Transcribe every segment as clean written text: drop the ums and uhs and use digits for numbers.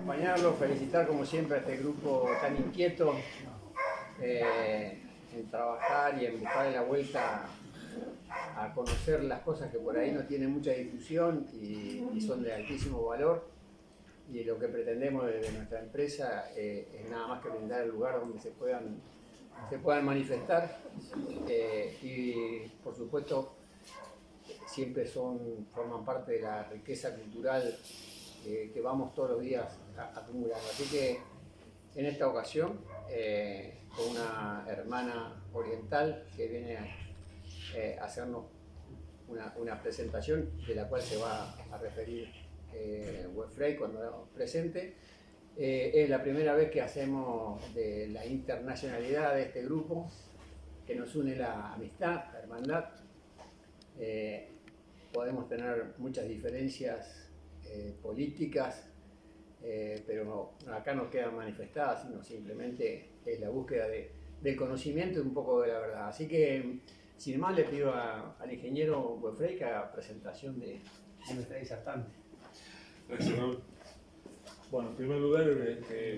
acompañarlo, felicitar como siempre a este grupo tan inquieto en trabajar y en buscar la vuelta a conocer las cosas que por ahí no tienen mucha difusión y son de altísimo valor. Y lo que pretendemos desde nuestra empresa es nada más que brindar el lugar donde se puedan manifestar y por supuesto siempre forman parte de la riqueza cultural que vamos todos los días acumulando. Así que en esta ocasión, con una hermana oriental que viene a hacernos una presentación de la cual se va a referir Wefrey cuando presente. Es la primera vez que hacemos de la internacionalidad de este grupo, que nos une la amistad, la hermandad. Podemos tener muchas diferencias políticas, pero acá no quedan manifestadas, sino simplemente es la búsqueda del conocimiento y un poco de la verdad. Así que, sin más, le pido al ingeniero Wefrey que haga presentación de nuestra disertante. Gracias, Raúl. Bueno, en primer lugar,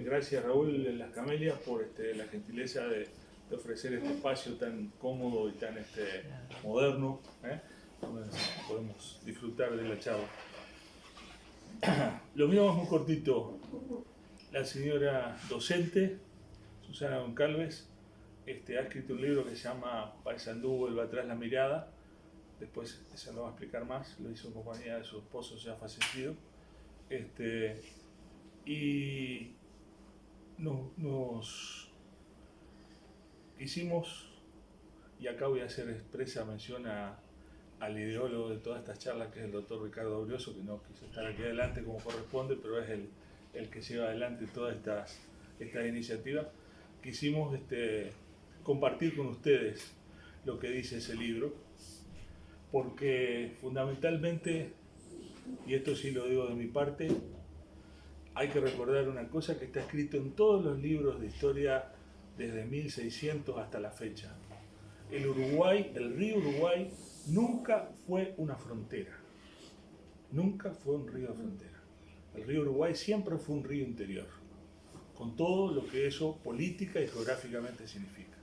gracias, Raúl Las Camelias, por la gentileza de ofrecer este espacio tan cómodo y tan moderno, donde podemos disfrutar de la charla. Lo mío es muy cortito. La señora docente, Susana Goncalves, ha escrito un libro que se llama Paysandú vuelve atrás la mirada. Después se lo va a explicar más, lo hizo en compañía de su esposo ya fallecido. Y nos hicimos, y acá voy a hacer expresa mención al ideólogo de todas estas charlas, que es el doctor Ricardo Abrioso, que no quiso estar aquí adelante como corresponde, pero es el que lleva adelante todas estas iniciativas. Quisimos compartir con ustedes lo que dice ese libro, porque fundamentalmente, y esto sí lo digo de mi parte, hay que recordar una cosa que está escrito en todos los libros de historia desde 1600 hasta la fecha. El río Uruguay nunca fue una frontera, nunca fue un río de frontera. El río Uruguay siempre fue un río interior, con todo lo que eso política y geográficamente significa.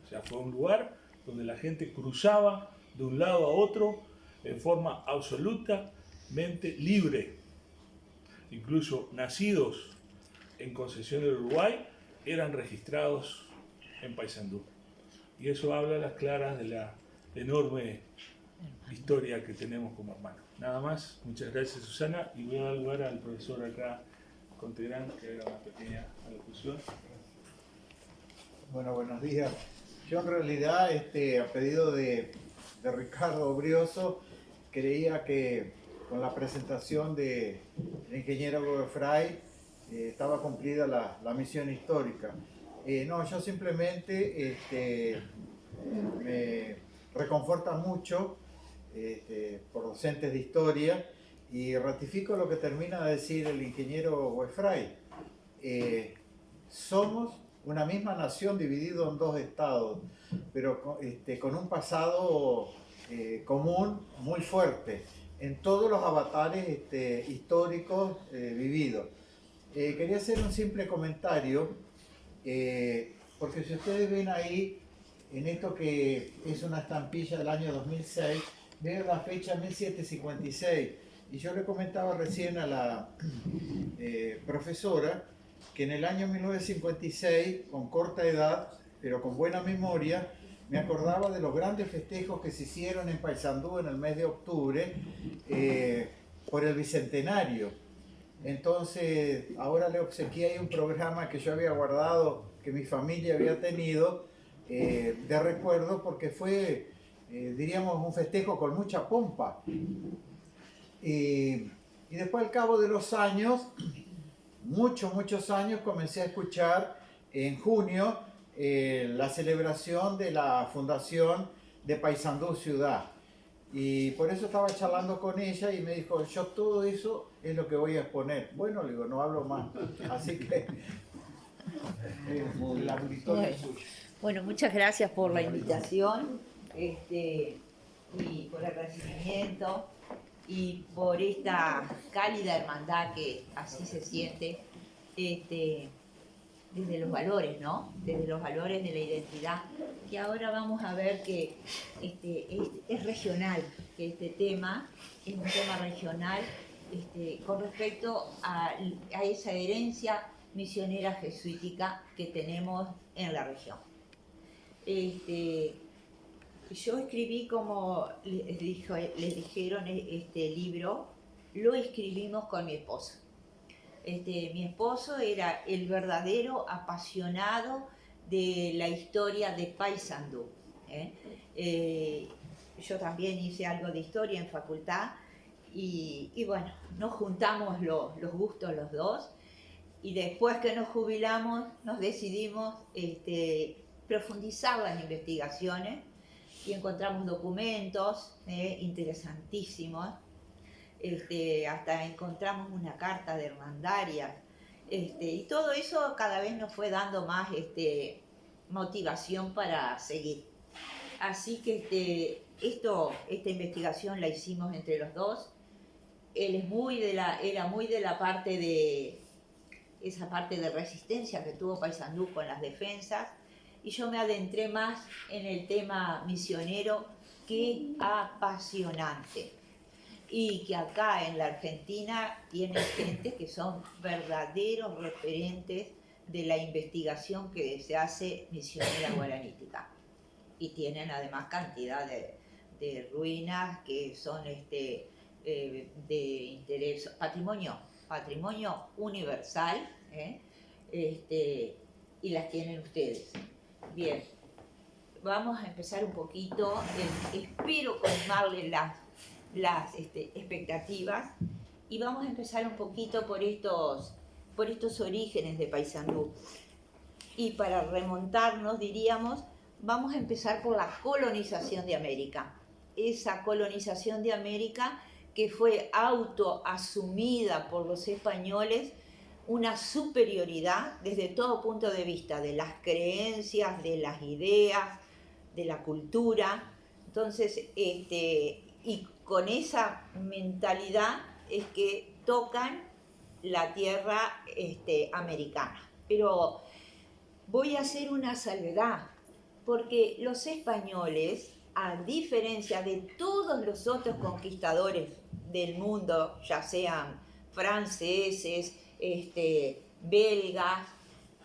O sea, fue un lugar donde la gente cruzaba de un lado a otro en forma absolutamente libre. Incluso nacidos en Concesión del Uruguay eran registrados en Paysandú. Y eso habla a las claras de la enorme historia que tenemos como hermanos. Nada más, muchas gracias, Susana, y voy a dar lugar al profesor acá Contegrán que haga una pequeña alocución. Bueno, buenos días. Yo en realidad, a pedido de Ricardo Brioso, creía que con la presentación del ingeniero Wefrey estaba cumplida la misión histórica. No, yo simplemente me reconforta mucho por docentes de historia y ratifico lo que termina de decir el ingeniero Wefrey. Somos una misma nación dividido en dos estados, pero con un pasado común muy fuerte en todos los avatares históricos vividos. Quería hacer un simple comentario, porque si ustedes ven ahí, en esto que es una estampilla del año 2006, ven la fecha 1756, y yo le comentaba recién a la profesora que en el año 1956, con corta edad, pero con buena memoria, me acordaba de los grandes festejos que se hicieron en Paysandú en el mes de octubre por el Bicentenario. Entonces, ahora le obsequié un programa que yo había guardado, que mi familia había tenido, de recuerdo, porque fue, diríamos, un festejo con mucha pompa. Y después, al cabo de los años, muchos años, comencé a escuchar en junio la celebración de la fundación de Paysandú Ciudad. Y por eso estaba charlando con ella y me dijo, yo todo eso es lo que voy a exponer. Bueno, le digo, no hablo más. Así que la auditoría es suya. Bueno, muchas gracias por la invitación y por el recibimiento y por esta cálida hermandad que así se siente desde los valores, ¿no? Desde los valores de la identidad, que ahora vamos a ver que es regional, que este tema es un tema regional con respecto a esa herencia misionera jesuítica que tenemos en la región. Yo escribí, como les dijeron, este libro, lo escribimos con mi esposo. Mi esposo era el verdadero apasionado de la historia de Paysandú. Yo también hice algo de historia en facultad y bueno, nos juntamos los gustos los dos, y después que nos jubilamos nos decidimos profundizar las investigaciones y encontramos documentos interesantísimos. Hasta encontramos una carta de hermandarias, y todo eso cada vez nos fue dando más motivación para seguir. Así que esta investigación la hicimos entre los dos. Él era muy de la parte de esa parte de resistencia que tuvo Paysandú con las defensas, y yo me adentré más en el tema misionero, que apasionante. Y que acá en la Argentina tiene gente que son verdaderos referentes de la investigación que se hace misionera guaranítica. Y tienen además cantidad de ruinas que son de interés, patrimonio universal, y las tienen ustedes. Bien, vamos a empezar un poquito, espero colmarles las expectativas, y vamos a empezar un poquito por estos orígenes de Paysandú. Y para remontarnos, diríamos, vamos a empezar por la colonización de América. Esa colonización de América que fue autoasumida por los españoles, una superioridad desde todo punto de vista, de las creencias, de las ideas, de la cultura. Entonces, y con esa mentalidad es que tocan la tierra americana. Pero voy a hacer una salvedad, porque los españoles, a diferencia de todos los otros conquistadores del mundo, ya sean franceses, belgas,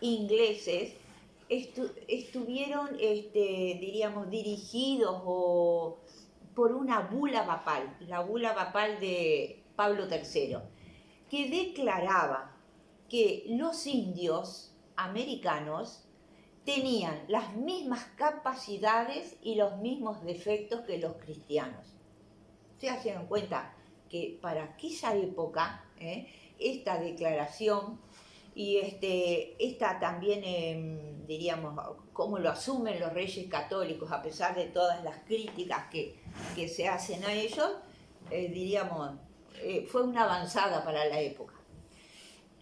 ingleses, estuvieron, diríamos, dirigidos por una bula papal, la bula papal de Pablo III, que declaraba que los indios americanos tenían las mismas capacidades y los mismos defectos que los cristianos. Ustedes se dan cuenta que para aquella época, esta declaración y esta también, diríamos, cómo lo asumen los reyes católicos, a pesar de todas las críticas que se hacen a ellos, diríamos, fue una avanzada para la época.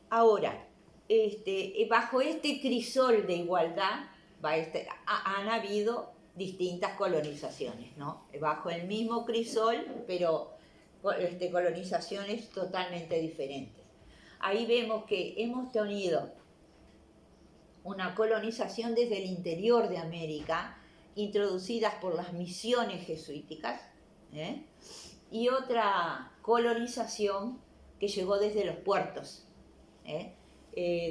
Ahora, bajo este crisol de igualdad han habido distintas colonizaciones, ¿no? Bajo el mismo crisol, pero colonizaciones totalmente diferentes. Ahí vemos que hemos tenido una colonización desde el interior de América, introducidas por las misiones jesuíticas, y otra colonización que llegó desde los puertos,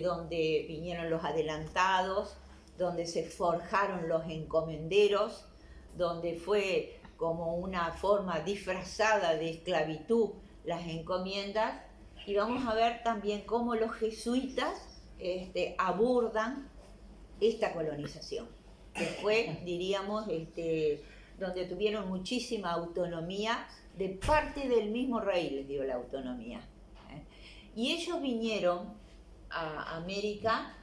donde vinieron los adelantados, donde se forjaron los encomenderos, donde fue como una forma disfrazada de esclavitud las encomiendas. Y vamos a ver también cómo los jesuitas abordan esta colonización, que fue, diríamos, donde tuvieron muchísima autonomía de parte del mismo rey, les digo, la autonomía. Y ellos vinieron a América,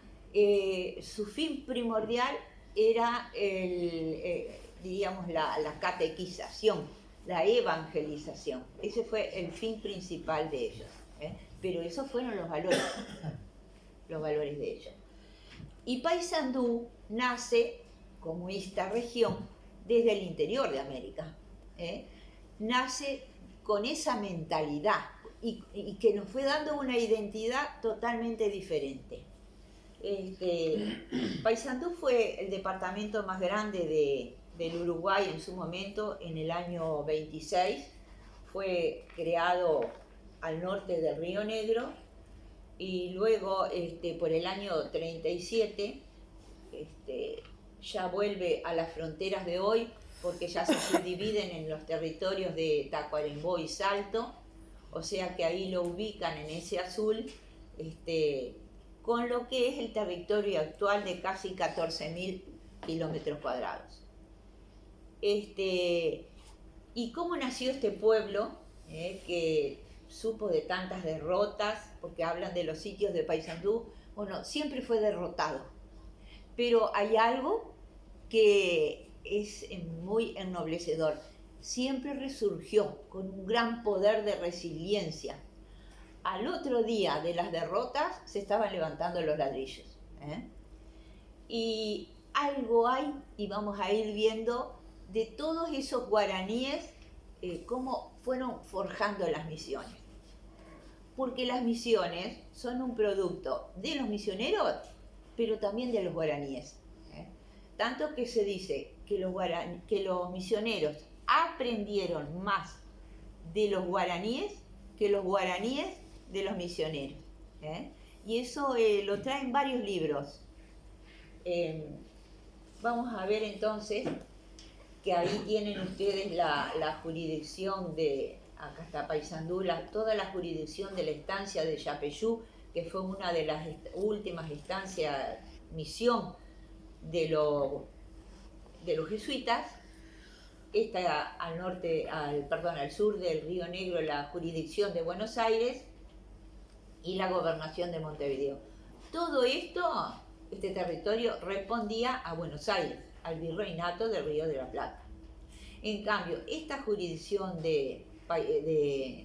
su fin primordial era, diríamos, la catequización, la evangelización. Ese fue el fin principal de ellos. Pero esos fueron los valores de ellos. Y Paysandú nace, como esta región, desde el interior de América. Nace con esa mentalidad, y que nos fue dando una identidad totalmente diferente. Paysandú fue el departamento más grande del Uruguay en su momento, en el año 26. Fue creado al norte del Río Negro y luego por el año 37 ya vuelve a las fronteras de hoy, porque ya se subdividen en los territorios de Tacuarembó y Salto, o sea que ahí lo ubican en ese azul, con lo que es el territorio actual de casi 14.000 kilómetros cuadrados. ¿Y cómo nació este pueblo que supo de tantas derrotas? Porque hablan de los sitios de Paysandú. Bueno, siempre fue derrotado, pero hay algo que es muy ennoblecedor. Siempre resurgió con un gran poder de resiliencia. Al otro día de las derrotas se estaban levantando los ladrillos. Y algo hay, y vamos a ir viendo, de todos esos guaraníes, cómo fueron forjando las misiones. Porque las misiones son un producto de los misioneros, pero también de los guaraníes. Tanto que se dice que los misioneros aprendieron más de los guaraníes que los guaraníes de los misioneros. Y eso lo traen varios libros. Vamos a ver entonces que ahí tienen ustedes la jurisdicción de, acá está Paysandú, toda la jurisdicción de la estancia de Yapeyú, que fue una de las últimas estancias, misión de los jesuitas. Está al sur del Río Negro la jurisdicción de Buenos Aires y la gobernación de Montevideo. Todo esto, este territorio respondía a Buenos Aires, al virreinato del Río de la Plata. En cambio, esta jurisdicción de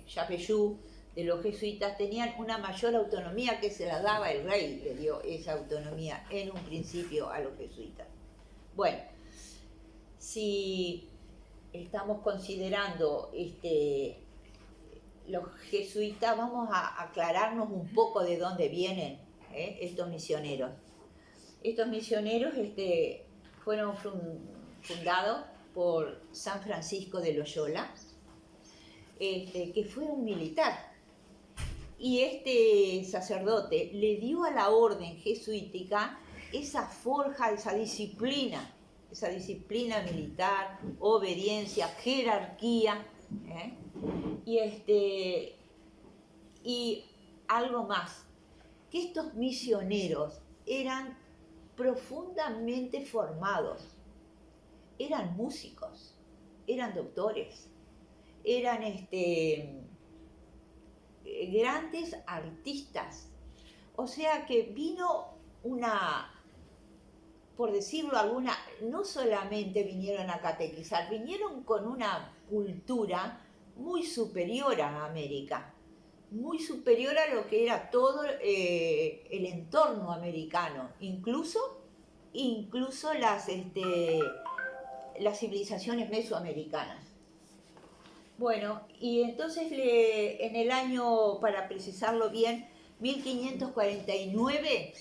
Yapeyú, de los jesuitas, tenían una mayor autonomía que se la daba el rey, le dio esa autonomía en un principio a los jesuitas. Bueno, si estamos considerando los jesuitas, vamos a aclararnos un poco de dónde vienen estos misioneros. Estos misioneros fueron fundados por San Francisco de Loyola, que fue un militar. Y este sacerdote le dio a la orden jesuítica esa forja, esa disciplina militar, obediencia, jerarquía, y algo más, que estos misioneros eran profundamente formados, eran músicos, eran doctores, eran grandes artistas. O sea que vino por decirlo alguna, no solamente vinieron a catequizar, vinieron con una cultura muy superior a América, muy superior a lo que era todo el entorno americano, incluso las civilizaciones mesoamericanas. Bueno, y entonces en el año, para precisarlo bien, 1549,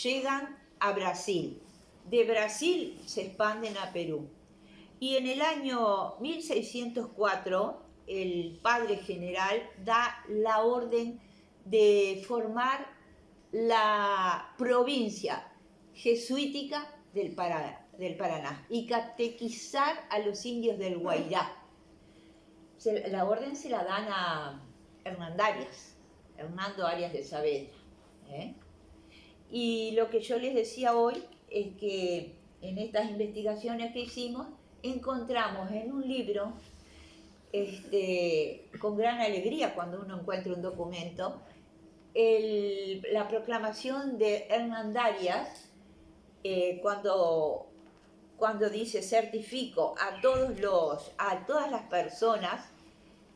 llegan a Brasil. De Brasil se expanden a Perú. Y en el año 1604, el padre general da la orden de formar la provincia jesuítica del Paraná y catequizar a los indios del Guairá. La orden se la dan a Hernando Arias de Saavedra. Y lo que yo les decía hoy es que en estas investigaciones que hicimos encontramos en un libro, con gran alegría cuando uno encuentra un documento, la proclamación de Hernán Arias, cuando dice: certifico a todas las personas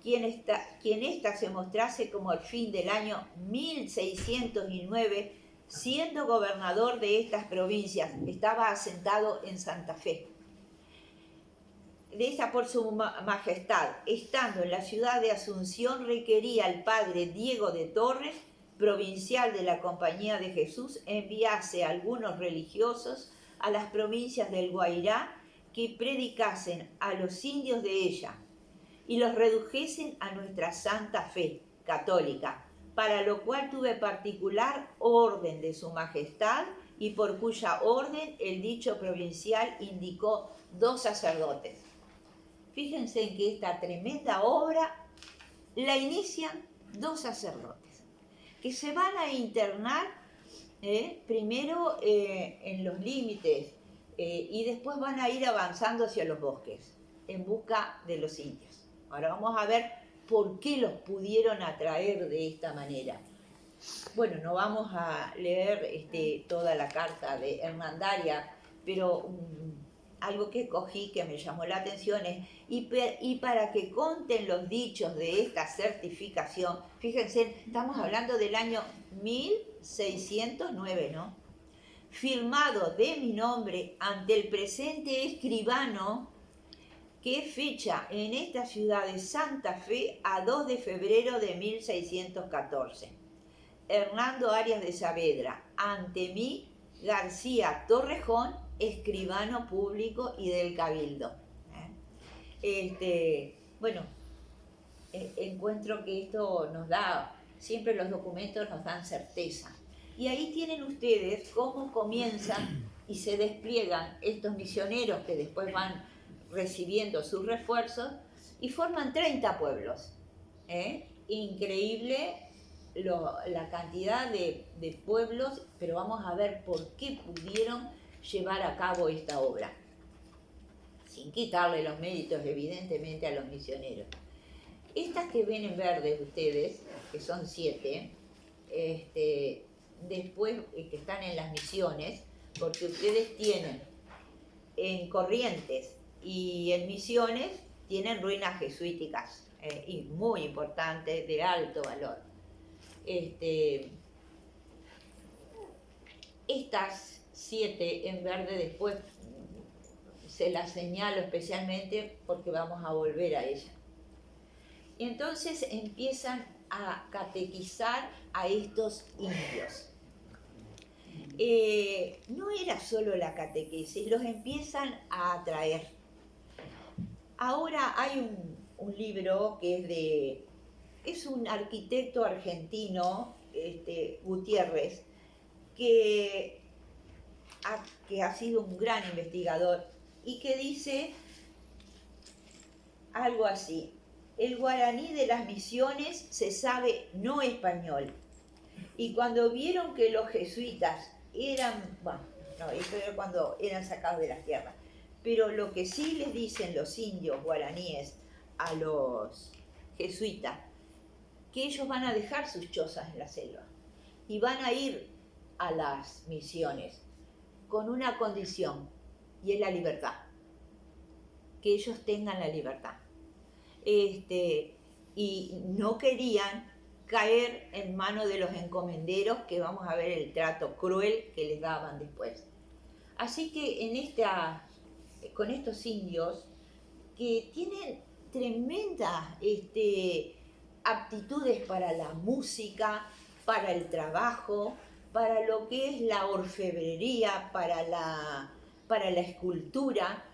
quien ésta se mostrase como al fin del año 1609, siendo gobernador de estas provincias, estaba asentado en Santa Fe. de esa por su majestad, estando en la ciudad de Asunción, requería al padre Diego de Torres, provincial de la Compañía de Jesús, enviase a algunos religiosos a las provincias del Guairá que predicasen a los indios de ella y los redujesen a nuestra santa fe católica, para lo cual tuve particular orden de su majestad y por cuya orden el dicho provincial indicó 2 sacerdotes. Fíjense en que esta tremenda obra la inician 2 sacerdotes, que se van a internar primero en los límites y después van a ir avanzando hacia los bosques en busca de los indios. Ahora vamos a ver por qué los pudieron atraer de esta manera. Bueno, no vamos a leer toda la carta de Hernandaria, pero algo que cogí que me llamó la atención es, y para que conten los dichos de esta certificación, fíjense, estamos hablando del año 1609, ¿no? Firmado de mi nombre ante el presente escribano, que fecha en esta ciudad de Santa Fe a 2 de febrero de 1614. Hernando Arias de Saavedra, ante mí, García Torrejón, escribano público y del Cabildo. Bueno, encuentro que esto nos da, siempre los documentos nos dan certeza. Y ahí tienen ustedes cómo comienzan y se despliegan estos misioneros que después van recibiendo sus refuerzos y forman 30 pueblos. Increíble la cantidad de pueblos, pero vamos a ver por qué pudieron llevar a cabo esta obra, sin quitarle los méritos evidentemente a los misioneros. Estas que ven en verde ustedes, que son 7, después que están en las misiones, porque ustedes tienen en Corrientes y en Misiones, tienen ruinas jesuíticas, y muy importantes, de alto valor. Estas 7 en verde después se las señalo especialmente porque vamos a volver a ella. Y entonces empiezan a catequizar a estos indios. No era solo la catequesis, los empiezan a atraer. Ahora hay un libro que es un arquitecto argentino, Gutiérrez, que ha sido un gran investigador y que dice algo así: el guaraní de las misiones se sabe no español, y cuando vieron que los jesuitas eran, eso era cuando eran sacados de las tierras, pero lo que sí les dicen los indios guaraníes a los jesuitas, que ellos van a dejar sus chozas en la selva y van a ir a las misiones con una condición, y es la libertad, que ellos tengan la libertad. Y no querían caer en manos de los encomenderos, que vamos a ver el trato cruel que les daban después. Así que con estos indios que tienen tremendas aptitudes para la música, para el trabajo, para lo que es la orfebrería, para la escultura.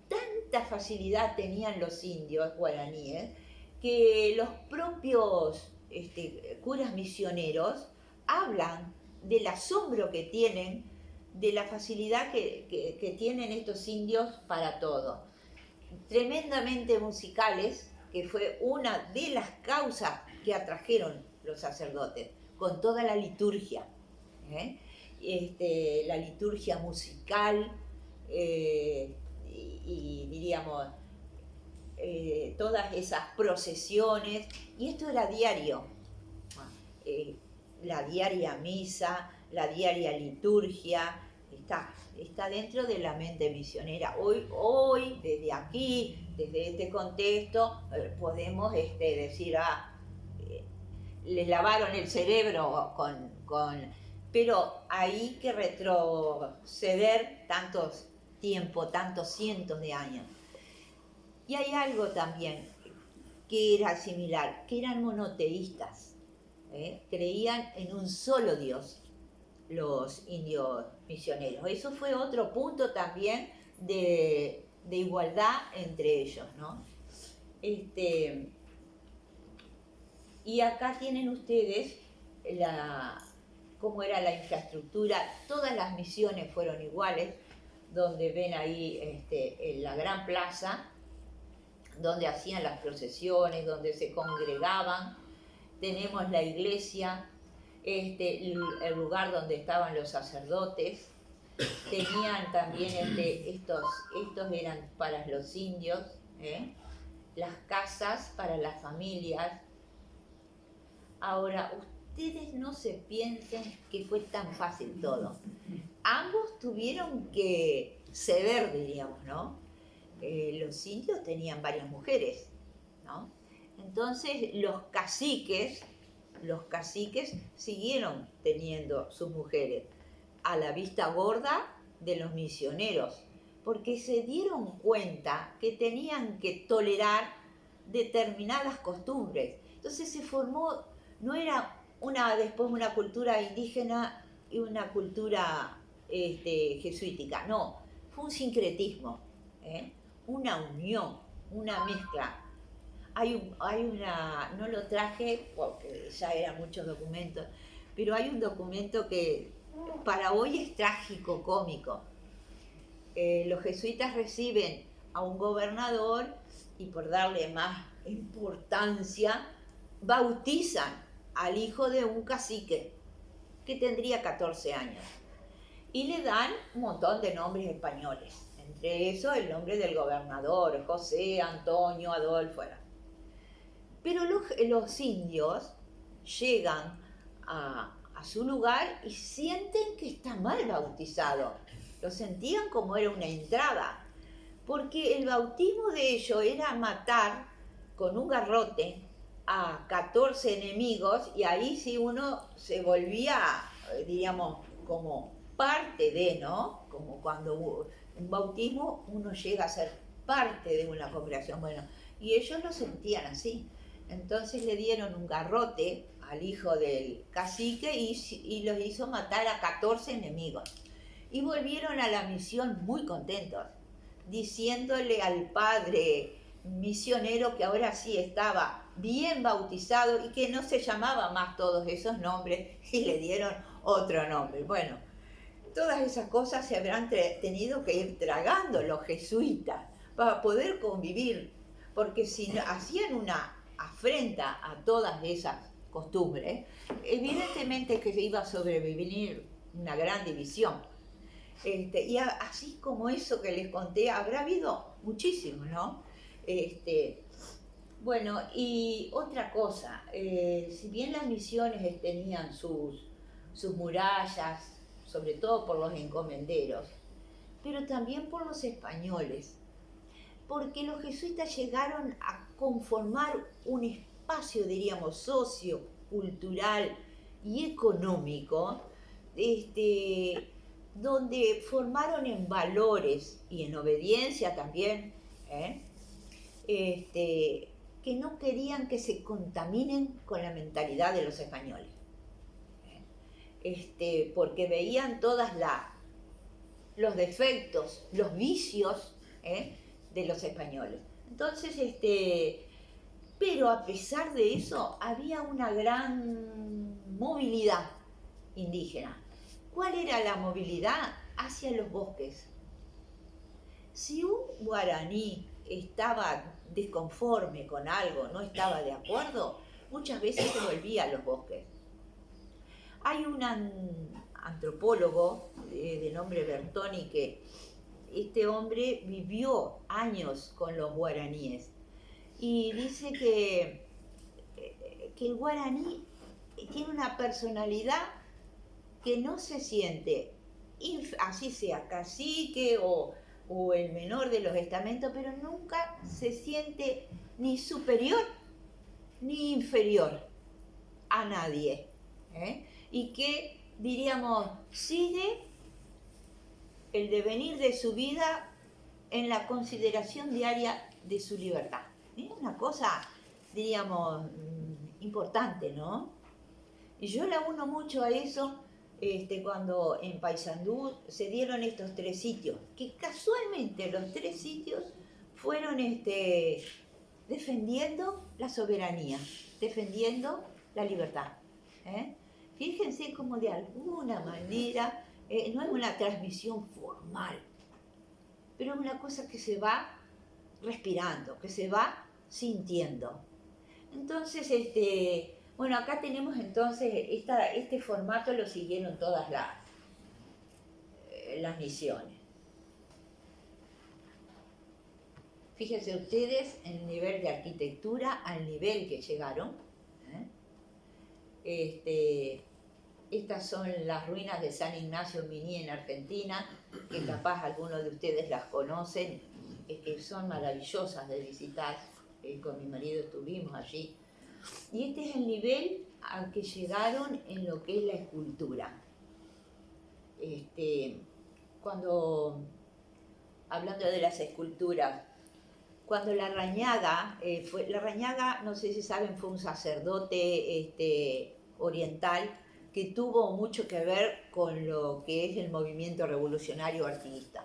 Tanta facilidad tenían los indios guaraníes que los propios curas misioneros hablan del asombro que tienen, de la facilidad que tienen estos indios para todo. Tremendamente musicales, que fue una de las causas que atrajeron los sacerdotes, con toda la liturgia, la liturgia musical, y diríamos, todas esas procesiones, y esto era diario, la diaria misa, la diaria liturgia, está dentro de la mente misionera. Hoy desde aquí, desde este contexto, podemos decir, les lavaron el cerebro pero hay que retroceder tantos cientos de años. Y hay algo también que era similar, que eran monoteístas, creían en un solo Dios los indios misioneros. Eso fue otro punto también de igualdad entre ellos, ¿no? Y acá tienen ustedes cómo era la infraestructura. Todas las misiones fueron iguales, donde ven ahí en la gran plaza, donde hacían las procesiones, donde se congregaban. Tenemos la iglesia, el lugar donde estaban los sacerdotes. Tenían también estos eran para los indios, las casas para las familias. Ahora, ustedes no se piensen que fue tan fácil todo. Ambos tuvieron que ceder, diríamos, ¿no? Los indios tenían varias mujeres, ¿no? Entonces los caciques siguieron teniendo sus mujeres a la vista gorda de los misioneros, porque se dieron cuenta que tenían que tolerar determinadas costumbres. Entonces se formó, no era después una cultura indígena y una cultura jesuítica, no, fue un sincretismo, una unión, una mezcla. No lo traje porque ya eran muchos documentos, pero hay un documento que para hoy es trágico, cómico. Los jesuitas reciben a un gobernador y por darle más importancia, bautizan al hijo de un cacique que tendría 14 años y le dan un montón de nombres españoles, entre esos el nombre del gobernador, José, Antonio, Adolfo. Pero los indios llegan a su lugar y sienten que está mal bautizado. Lo sentían como era una entrada, porque el bautismo de ellos era matar con un garrote a 14 enemigos, y ahí sí uno se volvía, diríamos, como parte de, ¿no? Como cuando un bautismo uno llega a ser parte de una congregación. Bueno, y ellos lo sentían así. Entonces le dieron un garrote al hijo del cacique y los hizo matar a 14 enemigos. Y volvieron a la misión muy contentos, diciéndole al padre misionero que ahora sí estaba bien bautizado y que no se llamaba más todos esos nombres, y le dieron otro nombre. Bueno, todas esas cosas se habrán tenido que ir tragando los jesuitas para poder convivir, porque si hacían una afrenta a todas esas costumbres, evidentemente que se iba a sobrevivir una gran división. Y así como eso que les conté, habrá habido muchísimos, ¿no? Bueno, y otra cosa, si bien las misiones tenían sus murallas, sobre todo por los encomenderos, pero también por los españoles, porque los jesuitas llegaron a conformar un espacio, diríamos, sociocultural y económico, donde formaron en valores y en obediencia también, que no querían que se contaminen con la mentalidad de los españoles, porque veían todos los defectos, los vicios de los españoles. Entonces, pero a pesar de eso, había una gran movilidad indígena. ¿Cuál era la movilidad? Hacia los bosques. Si un guaraní estaba desconforme con algo, no estaba de acuerdo, muchas veces se volvía a los bosques. Hay un antropólogo de nombre Bertoni que este hombre vivió años con los guaraníes y dice que el guaraní tiene una personalidad que no se siente, así sea cacique o el menor de los estamentos, pero nunca se siente ni superior ni inferior a nadie, y que, diríamos, sigue el devenir de su vida en la consideración diaria de su libertad. Es una cosa, diríamos, importante, ¿no? Y yo la uno mucho a eso cuando en Paysandú se dieron estos 3 sitios, que casualmente los 3 sitios fueron defendiendo la soberanía, defendiendo la libertad. Fíjense cómo de alguna manera no es una transmisión formal, pero es una cosa que se va respirando, que se va sintiendo. Entonces, bueno, acá tenemos entonces, este formato lo siguieron todas las misiones. Fíjense ustedes en el nivel de arquitectura, al nivel que llegaron. Estas son las ruinas de San Ignacio Miní en Argentina, que capaz algunos de ustedes las conocen, que son maravillosas de visitar. Con mi marido estuvimos allí. Y este es el nivel al que llegaron en lo que es la escultura. Hablando de las esculturas, cuando Larrañaga, Larrañaga, no sé si saben, fue un sacerdote oriental que tuvo mucho que ver con lo que es el movimiento revolucionario artiguista.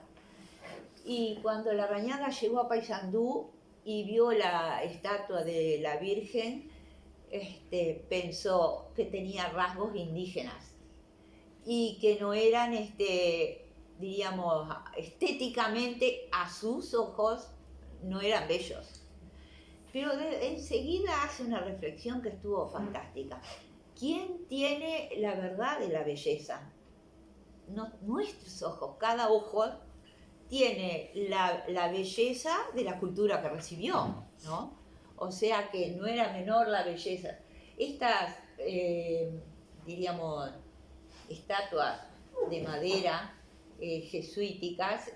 Y cuando Larrañaga llegó a Paysandú y vio la estatua de la Virgen, pensó que tenía rasgos indígenas y que no eran, diríamos, estéticamente a sus ojos no eran bellos. Pero enseguida hace una reflexión que estuvo fantástica. ¿Quién tiene la verdad de la belleza? Nuestros ojos, cada ojo tiene la belleza de la cultura que recibió, ¿no? O sea que no era menor la belleza. Estas, diríamos, estatuas de madera jesuíticas,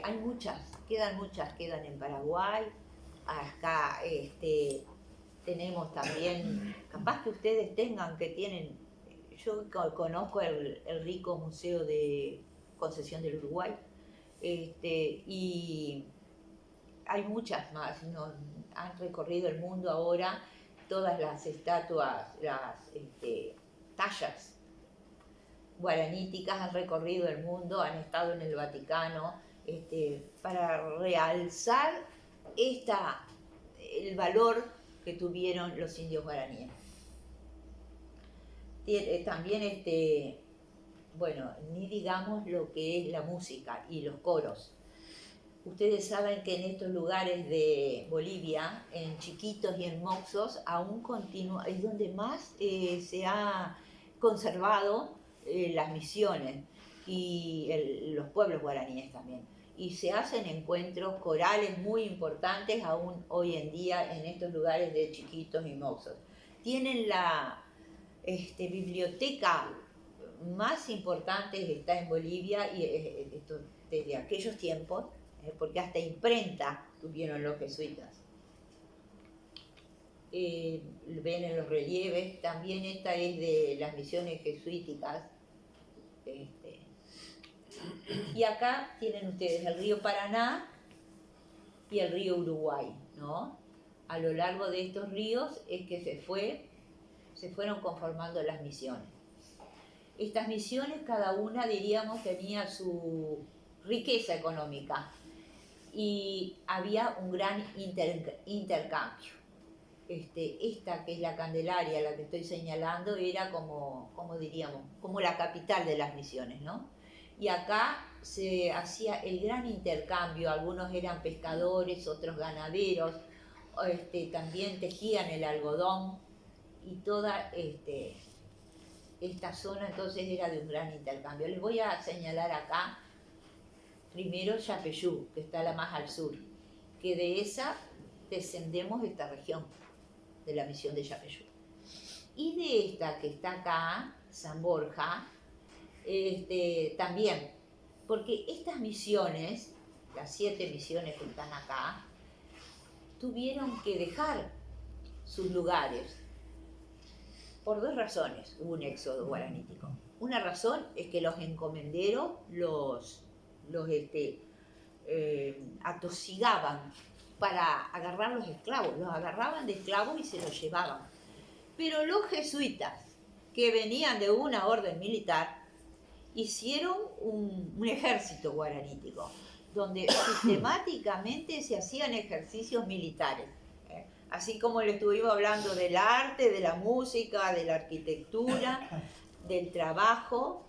hay muchas, quedan en Paraguay. Acá tenemos también, capaz que ustedes yo conozco el rico Museo de Concesión del Uruguay, y hay muchas más, ¿no? Han recorrido el mundo ahora, todas las estatuas, las tallas guaraníticas han recorrido el mundo, han estado en el Vaticano, para realzar el valor que tuvieron los indios guaraníes. También, bueno, ni digamos lo que es la música y los coros. Ustedes saben que en estos lugares de Bolivia, en Chiquitos y en Moxos, aún es donde más se ha conservado las misiones y los pueblos guaraníes también. Y se hacen encuentros corales muy importantes aún hoy en día en estos lugares de Chiquitos y Moxos. Tienen la biblioteca más importante está en Bolivia y desde aquellos tiempos, porque hasta imprenta tuvieron los jesuitas. Ven en los relieves, también esta es de las misiones jesuíticas. Y acá tienen ustedes el río Paraná y el río Uruguay, ¿no? A lo largo de estos ríos es que se fueron conformando las misiones. Estas misiones, cada una, diríamos, tenía su riqueza económica y había un gran intercambio. Esta que es la Candelaria, la que estoy señalando, era como diríamos, como la capital de las misiones, ¿no? Y acá se hacía el gran intercambio, algunos eran pescadores, otros ganaderos, también tejían el algodón, y toda esta zona entonces era de un gran intercambio. Les voy a señalar acá, primero Yapeyú, que está la más al sur, que de esa descendemos esta región, de la misión de Yapeyú. Y de esta que está acá, San Borja, también, porque estas misiones, las 7 misiones que están acá, tuvieron que dejar sus lugares por 2 razones. Hubo un éxodo guaranítico. Una razón es que los encomenderos los atosigaban para agarrar los esclavos, los agarraban de esclavos y se los llevaban. Pero los jesuitas, que venían de una orden militar, hicieron un ejército guaranítico, donde sistemáticamente se hacían ejercicios militares. Así como le estuvimos hablando del arte, de la música, de la arquitectura, del trabajo,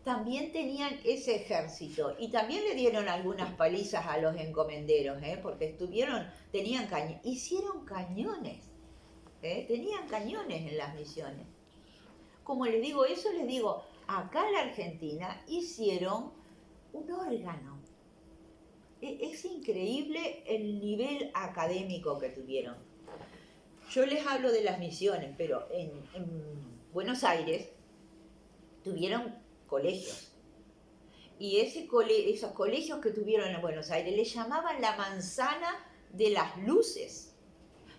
también tenían ese ejército. Y también le dieron algunas palizas a los encomenderos, porque tenían cañones, hicieron cañones, tenían cañones en las misiones. Como les digo eso, les digo, acá en la Argentina hicieron un órgano. Es increíble el nivel académico que tuvieron. Yo les hablo de las misiones, pero en Buenos Aires tuvieron colegios. Y esos colegios que tuvieron en Buenos Aires les llamaban la manzana de las luces,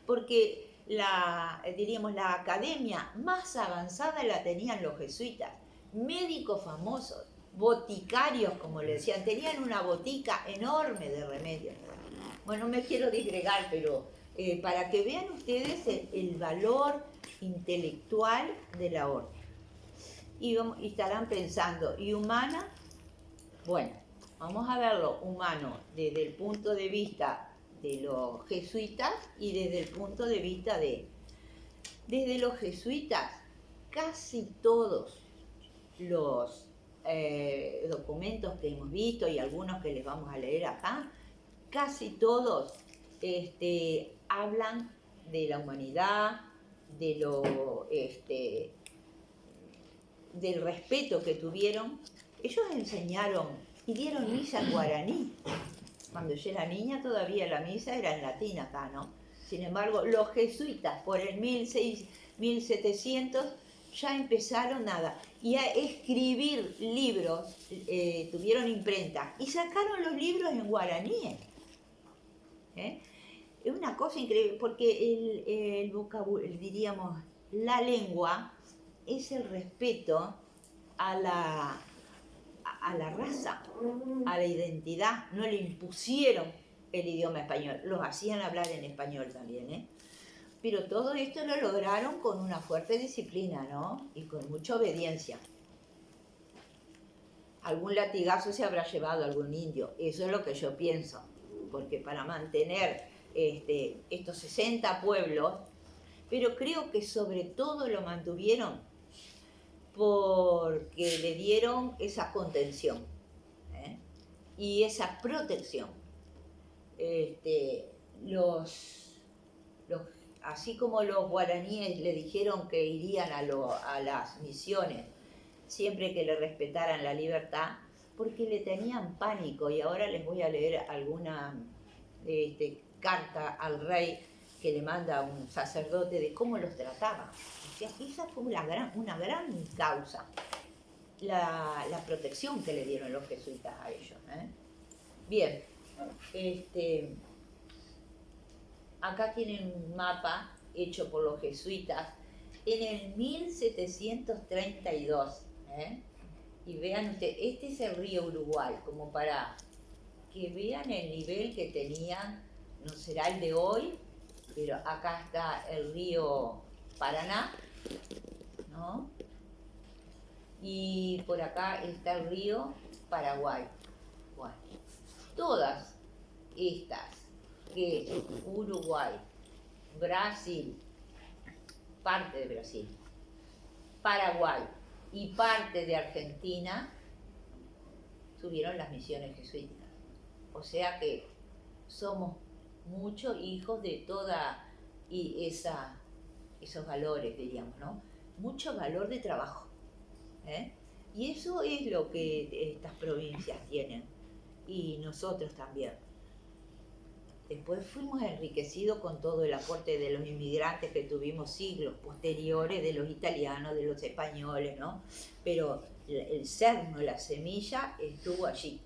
porque la academia más avanzada la tenían los jesuitas, médicos famosos, boticarios, como le decían, tenían una botica enorme de remedios. Bueno, no me quiero disgregar, pero para que vean ustedes el valor intelectual de la orden. Y estarán pensando, ¿y humana? Bueno, vamos a verlo humano desde el punto de vista de los jesuitas y desde el punto de vista desde los jesuitas, casi todos los documentos que hemos visto y algunos que les vamos a leer acá, casi todos hablan de la humanidad, del respeto que tuvieron. Ellos enseñaron y dieron misa en guaraní. Cuando yo era niña todavía la misa era en latín acá, ¿no? Sin embargo, los jesuitas por el 1700 ya empezaron y a escribir libros, tuvieron imprenta y sacaron los libros en guaraní. Es una cosa increíble, porque el vocabulario, diríamos, la lengua es el respeto a la raza, a la identidad. No le impusieron el idioma español, los hacían hablar en español también, Pero todo esto lo lograron con una fuerte disciplina, ¿no? Y con mucha obediencia. Algún latigazo se habrá llevado algún indio, eso es lo que yo pienso, porque para mantener estos 60 pueblos, pero creo que sobre todo lo mantuvieron porque le dieron esa contención y esa protección. Así como los guaraníes le dijeron que irían a las misiones siempre que le respetaran la libertad, porque le tenían pánico. Y ahora les voy a leer alguna carta al rey que le manda un sacerdote de cómo los trataba. O sea, esa fue una gran causa, la protección que le dieron los jesuitas a ellos. Bien, acá tienen un mapa hecho por los jesuitas en el 1732. Y vean ustedes, este es el río Uruguay, como para que vean el nivel que tenían. No será el de hoy, pero acá está el río Paraná, ¿no? Y por acá está el río Paraguay. Bueno, todas estas, que es Uruguay, Brasil, parte de Brasil, Paraguay y parte de Argentina, tuvieron las misiones jesuíticas. O sea que somos muchos hijos de toda esos valores, diríamos, ¿no? Mucho valor de trabajo. Y eso es lo que estas provincias tienen, y nosotros también. Después fuimos enriquecidos con todo el aporte de los inmigrantes que tuvimos siglos posteriores, de los italianos, de los españoles, ¿no? Pero el cerno, la semilla, estuvo allí.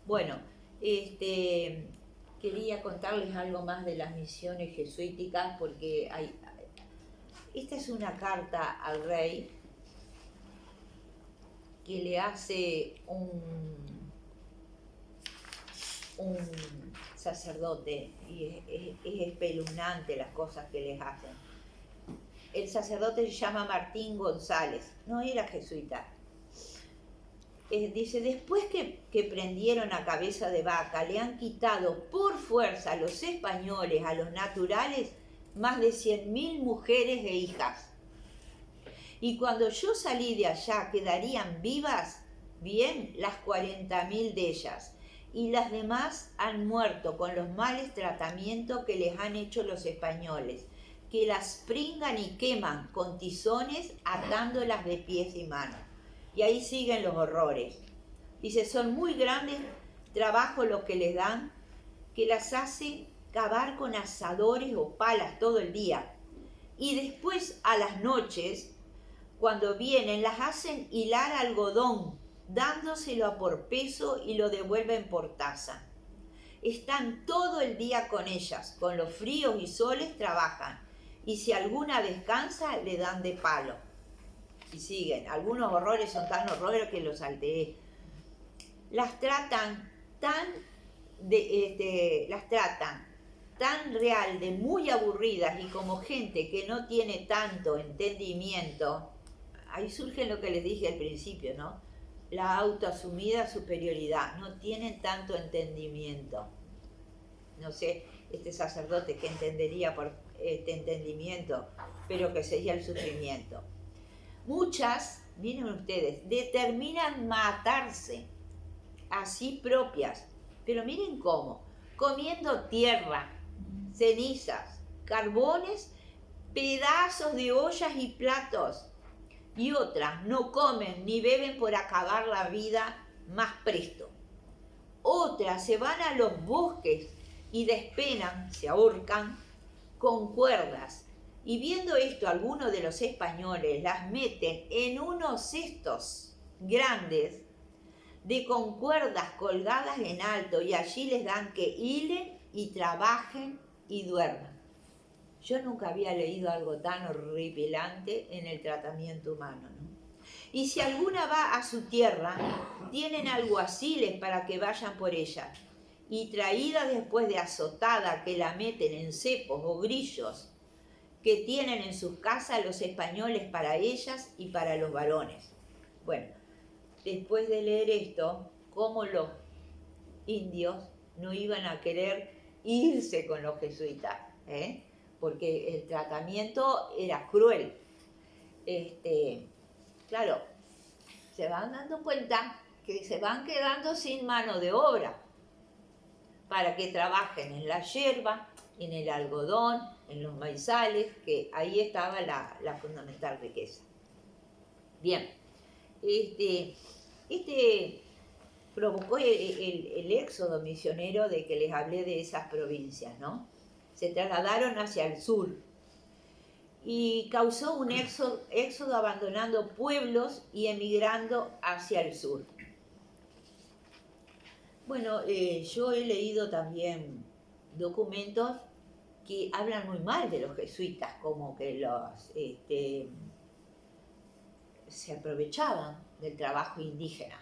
Bueno, quería contarles algo más de las misiones jesuíticas, porque esta es una carta al rey que le hace un sacerdote y es espeluznante las cosas que les hacen. El sacerdote se llama Martín González, no era jesuita. Dice, después que prendieron a Cabeza de Vaca, le han quitado por fuerza a los españoles, a los naturales, más de 100.000 mujeres e hijas. Y cuando yo salí de allá, quedarían vivas, bien, las 40.000 de ellas. Y las demás han muerto con los males tratamientos que les han hecho los españoles, que las pringan y queman con tizones atándolas de pies y manos. Y ahí siguen los horrores. Dice, son muy grandes trabajos los que les dan, que las hacen cavar con asadores o palas todo el día. Y después a las noches, cuando vienen, las hacen hilar algodón, dándoselo por peso y lo devuelven por taza. Están todo el día con ellas, con los fríos y soles trabajan. Y si alguna descansa, le dan de palo. Y siguen. Algunos horrores son tan horrores que los salteé. Las tratan tan real de muy aburridas y como gente que no tiene tanto entendimiento. Ahí surge lo que les dije al principio, ¿no? La autoasumida superioridad. No tienen tanto entendimiento. No sé, este sacerdote que entendería por este entendimiento, pero que sería el sufrimiento. Muchas, miren ustedes, determinan matarse a sí propias, pero miren cómo, comiendo tierra, cenizas, carbones, pedazos de ollas y platos, y otras no comen ni beben por acabar la vida más presto. Otras se van a los bosques y despenan, se ahorcan con cuerdas. Y viendo esto, algunos de los españoles las meten en unos cestos grandes con cuerdas colgadas en alto y allí les dan que hilen y trabajen y duerman. Yo nunca había leído algo tan horripilante en el tratamiento humano, ¿no? Y si alguna va a su tierra, tienen alguaciles para que vayan por ella. Y traída después de azotada, que la meten en cepos o grillos que tienen en sus casas los españoles para ellas y para los varones. Bueno, después de leer esto, cómo los indios no iban a querer irse con los jesuitas, porque el tratamiento era cruel. Claro, se van dando cuenta que se van quedando sin mano de obra para que trabajen en la yerba, en el algodón, en los maizales, que ahí estaba la fundamental riqueza. Bien, provocó el éxodo misionero de que les hablé de esas provincias, ¿no? Se trasladaron hacia el sur y causó un éxodo abandonando pueblos y emigrando hacia el sur. Bueno, yo he leído también documentos que hablan muy mal de los jesuitas, como que se aprovechaban del trabajo indígena.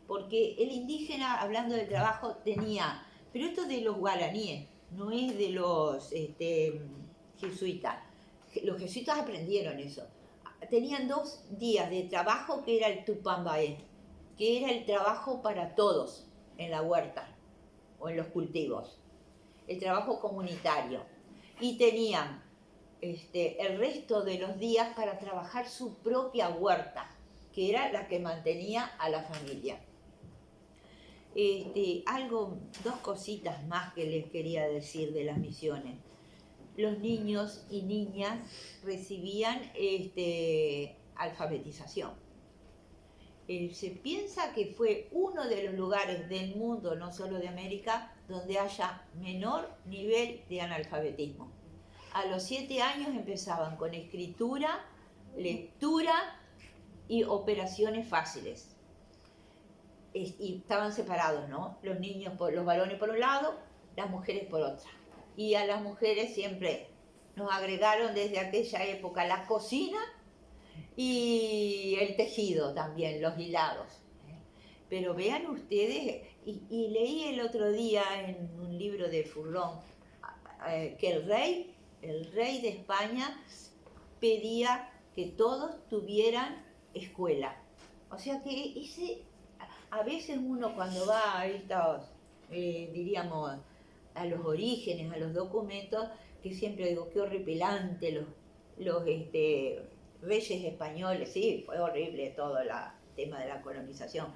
Porque el indígena, hablando del trabajo, tenía, pero esto de los guaraníes, no es de los jesuitas. Los jesuitas aprendieron eso. Tenían 2 días de trabajo que era el tupambaé, que era el trabajo para todos en la huerta o en los cultivos, el trabajo comunitario. Y tenían el resto de los días para trabajar su propia huerta, que era la que mantenía a la familia. 2 cositas más que les quería decir de las misiones. Los niños y niñas recibían alfabetización. Se piensa que fue uno de los lugares del mundo, no solo de América, donde haya menor nivel de analfabetismo. A los 7 años empezaban con escritura, lectura y operaciones fáciles. Y estaban separados, ¿no? Los varones por un lado, las mujeres por otra. Y a las mujeres siempre nos agregaron desde aquella época la cocina y el tejido también, los hilados. Pero vean ustedes, y leí el otro día en un libro de Furlón, que el rey de España pedía que todos tuvieran escuela. O sea que a veces uno cuando va a estos, diríamos, a los orígenes, a los documentos, que siempre digo, qué horripilante los reyes españoles, sí, fue horrible todo el tema de la colonización,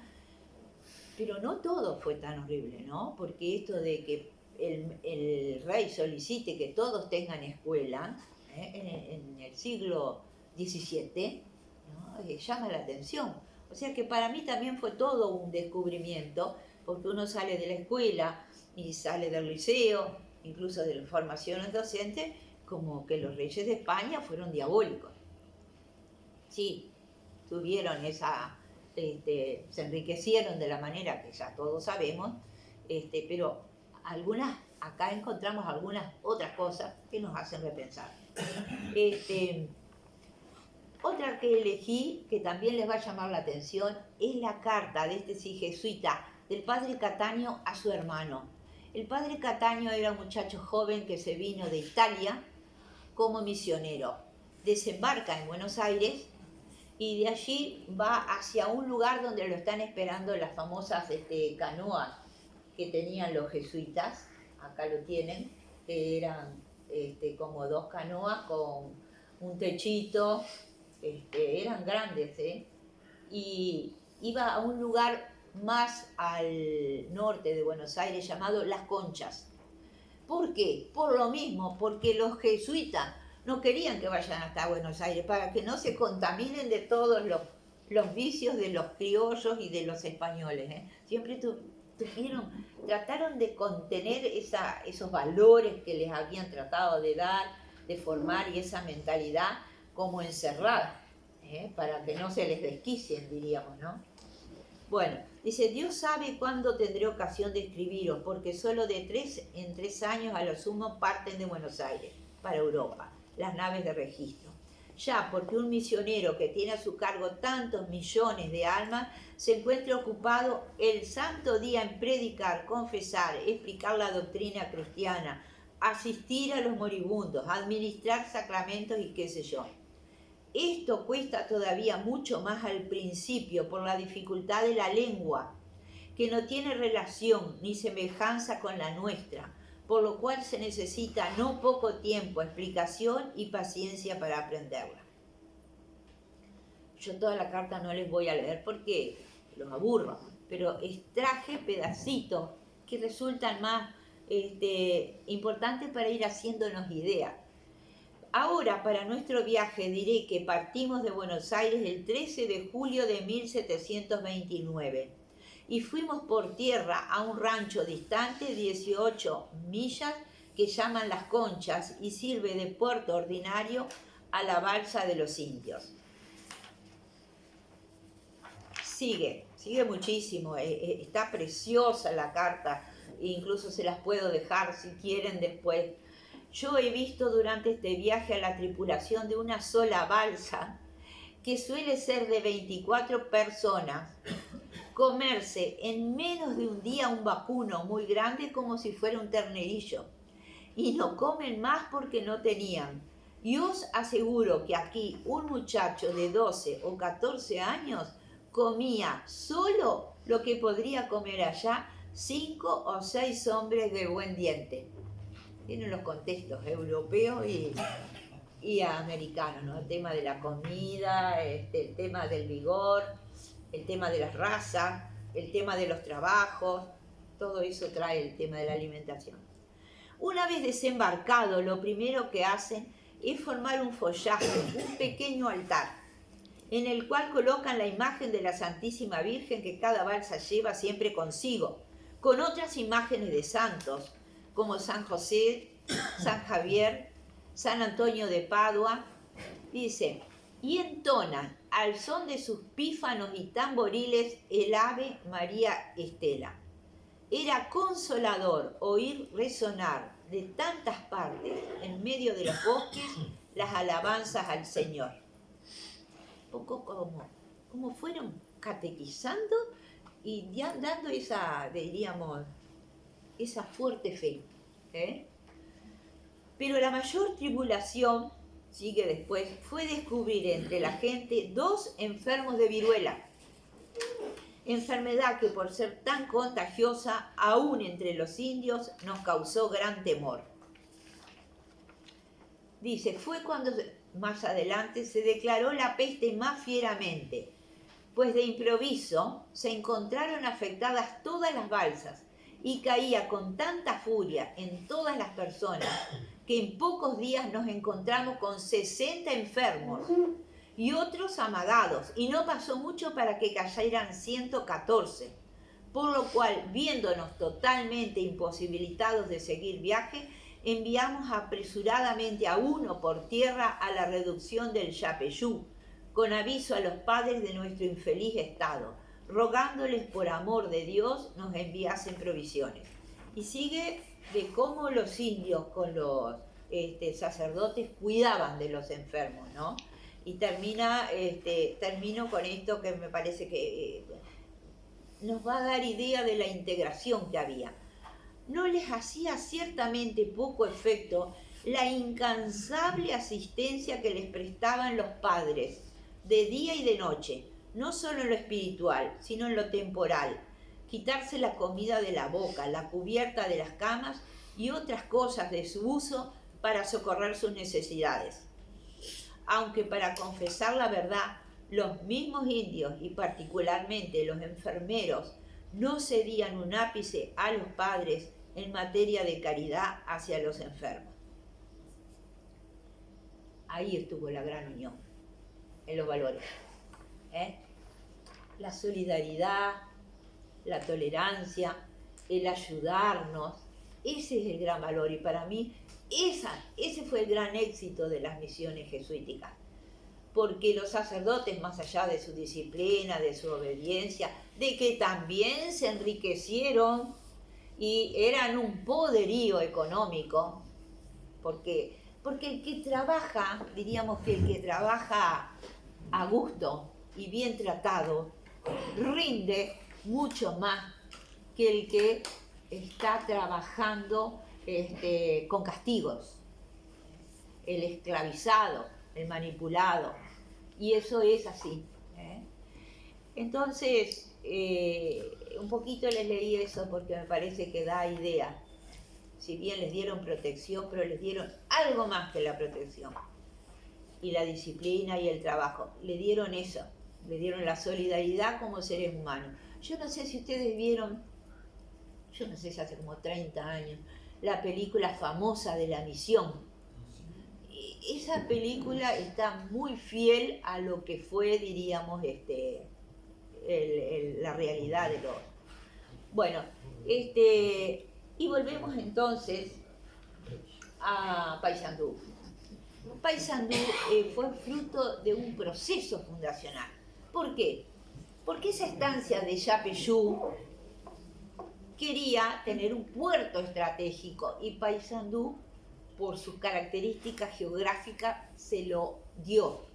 pero no todo fue tan horrible, ¿no? Porque esto de que el rey solicite que todos tengan escuela, en el siglo XVII, ¿no? Llama la atención. O sea que para mí también fue todo un descubrimiento, porque uno sale de la escuela y sale del liceo, incluso de la formación docente, como que los reyes de España fueron diabólicos. Sí, tuvieron se enriquecieron de la manera que ya todos sabemos, pero acá encontramos algunas otras cosas que nos hacen repensar. Otra que elegí, que también les va a llamar la atención, es la carta de jesuita, del padre Cattaneo a su hermano. El padre Cattaneo era un muchacho joven que se vino de Italia como misionero. Desembarca en Buenos Aires y de allí va hacia un lugar donde lo están esperando las famosas canoas que tenían los jesuitas. Acá lo tienen, que eran como 2 canoas con un techito, eran grandes, y iba a un lugar más al norte de Buenos Aires llamado Las Conchas. ¿Por qué? Por lo mismo, porque los jesuitas no querían que vayan hasta Buenos Aires para que no se contaminen de todos los vicios de los criollos y de los españoles. Siempre trataron de contener esos valores que les habían tratado de dar, de formar, y esa mentalidad como encerrada, para que no se les desquicien, diríamos, ¿no? Bueno, dice, Dios sabe cuándo tendré ocasión de escribiros, porque solo en 3 años a lo sumo parten de Buenos Aires para Europa las naves de registro. Ya porque un misionero que tiene a su cargo tantos millones de almas se encuentra ocupado el santo día en predicar, confesar, explicar la doctrina cristiana, asistir a los moribundos, administrar sacramentos y qué sé yo. Esto cuesta todavía mucho más al principio por la dificultad de la lengua, que no tiene relación ni semejanza con la nuestra, por lo cual se necesita no poco tiempo, explicación y paciencia para aprenderla. Yo toda la carta no les voy a leer porque los aburro, pero extraje pedacitos que resultan más importantes para ir haciéndonos ideas. Ahora, para nuestro viaje, diré que partimos de Buenos Aires el 13 de julio de 1729 y fuimos por tierra a un rancho distante 18 millas que llaman Las Conchas y sirve de puerto ordinario a la balsa de los indios. Sigue muchísimo, está preciosa la carta, incluso se las puedo dejar si quieren después. Yo he visto durante este viaje a la tripulación de una sola balsa, que suele ser de 24 personas, comerse en menos de un día un vacuno muy grande como si fuera un ternerillo, y no comen más porque no tenían. Y os aseguro que aquí un muchacho de 12 o 14 años comía solo lo que podría comer allá 5 o 6 hombres de buen diente. Tienen los contextos europeos y americanos, ¿no? El tema de la comida, el tema del vigor, el tema de las razas, el tema de los trabajos, todo eso trae el tema de la alimentación. Una vez desembarcado, lo primero que hacen es formar un follaje, un pequeño altar, en el cual colocan la imagen de la Santísima Virgen que cada balsa lleva siempre consigo, con otras imágenes de santos, como San José, San Javier, San Antonio de Padua. Dice, y entonan al son de sus pífanos y tamboriles el Ave María Estela. Era consolador oír resonar de tantas partes, en medio de los bosques, las alabanzas al Señor. Un poco como fueron catequizando y ya dando esa, diríamos, esa fuerte fe. Pero la mayor tribulación, sigue después, fue descubrir entre la gente 2 enfermos de viruela, enfermedad que por ser tan contagiosa, aún entre los indios, nos causó gran temor. Dice, fue cuando más adelante se declaró la peste más fieramente, pues de improviso se encontraron afectadas todas las balsas y caía con tanta furia en todas las personas que en pocos días nos encontramos con 60 enfermos y otros amagados, y no pasó mucho para que cayeran 114, por lo cual, viéndonos totalmente imposibilitados de seguir viaje, enviamos apresuradamente a uno por tierra a la reducción del Yapeyú, con aviso a los padres de nuestro infeliz estado, rogándoles por amor de Dios nos enviasen provisiones. Y sigue de cómo los indios con los sacerdotes cuidaban de los enfermos, ¿no? Y termino con esto que me parece que nos va a dar idea de la integración que había. No les hacía ciertamente poco efecto la incansable asistencia que les prestaban los padres, de día y de noche, no solo en lo espiritual, sino en lo temporal. Quitarse la comida de la boca, la cubierta de las camas y otras cosas de su uso para socorrer sus necesidades. Aunque para confesar la verdad, los mismos indios y particularmente los enfermeros no cedían un ápice a los padres en materia de caridad hacia los enfermos. Ahí estuvo la gran unión en los valores. La solidaridad, la tolerancia, el ayudarnos, ese es el gran valor, y para mí ese fue el gran éxito de las misiones jesuíticas, porque los sacerdotes, más allá de su disciplina, de su obediencia, de que también se enriquecieron y eran un poderío económico, porque el que trabaja, diríamos que el que trabaja a gusto y bien tratado, rinde mucho más que el que está trabajando con castigos, el esclavizado, el manipulado, y eso es así. Entonces, un poquito les leí eso porque me parece que da idea. Si bien les dieron protección, pero les dieron algo más que la protección, y la disciplina y el trabajo, le dieron eso, le dieron la solidaridad como seres humanos. Yo no sé si ustedes vieron, yo no sé si hace como 30 años, la película famosa de La Misión. Esa película está muy fiel a lo que fue, diríamos, la realidad de los... Bueno, y volvemos entonces a Paysandú. Paysandú fue fruto de un proceso fundacional. ¿Por qué? Porque esa estancia de Yapeyú quería tener un puerto estratégico y Paysandú, por sus características geográficas, se lo dio.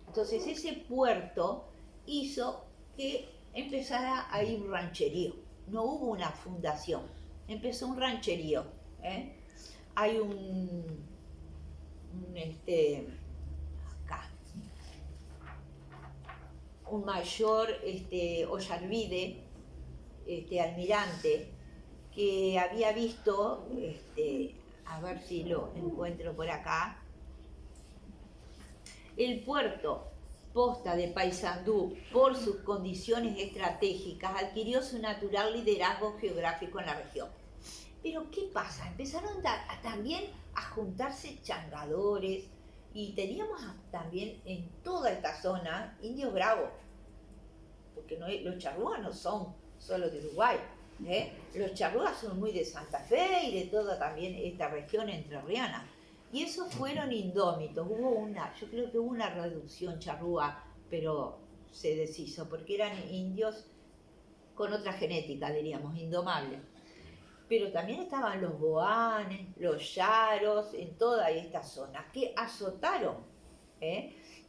Entonces ese puerto hizo que empezara a ir un rancherío. No hubo una fundación, empezó un rancherío. Hay acá, un mayor Ollarvide, almirante, que había visto, a ver si lo encuentro por acá, el puerto posta de Paysandú, por sus condiciones estratégicas, adquirió su natural liderazgo geográfico en la región. Pero ¿qué pasa? Empezaron también a juntarse changadores, y teníamos también en toda esta zona indios bravos, porque los charrúas no son solo de Uruguay, los charrúas son muy de Santa Fe y de toda también esta región entrerriana. Y esos fueron indómitos. Yo creo que hubo una reducción charrúa, pero se deshizo, porque eran indios con otra genética, diríamos, indomables. Pero también estaban los boanes, los yaros, en toda esta zona, que azotaron.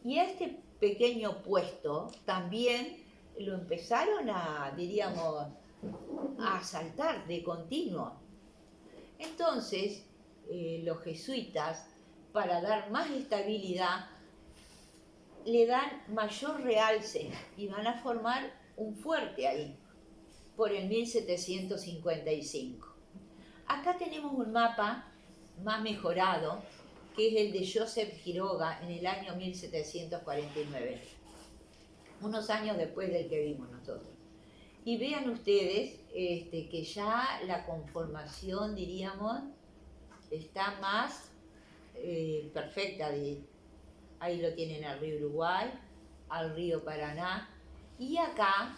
Y a este pequeño puesto también lo empezaron a, diríamos, a asaltar de continuo. Entonces, los jesuitas, para dar más estabilidad, le dan mayor realce y van a formar un fuerte ahí, por el 1755. Acá tenemos un mapa más mejorado, que es el de Joseph Quiroga en el año 1749, unos años después del que vimos nosotros. Y vean ustedes que ya la conformación, diríamos, está más perfecta. Ahí lo tienen al río Uruguay, al río Paraná, y acá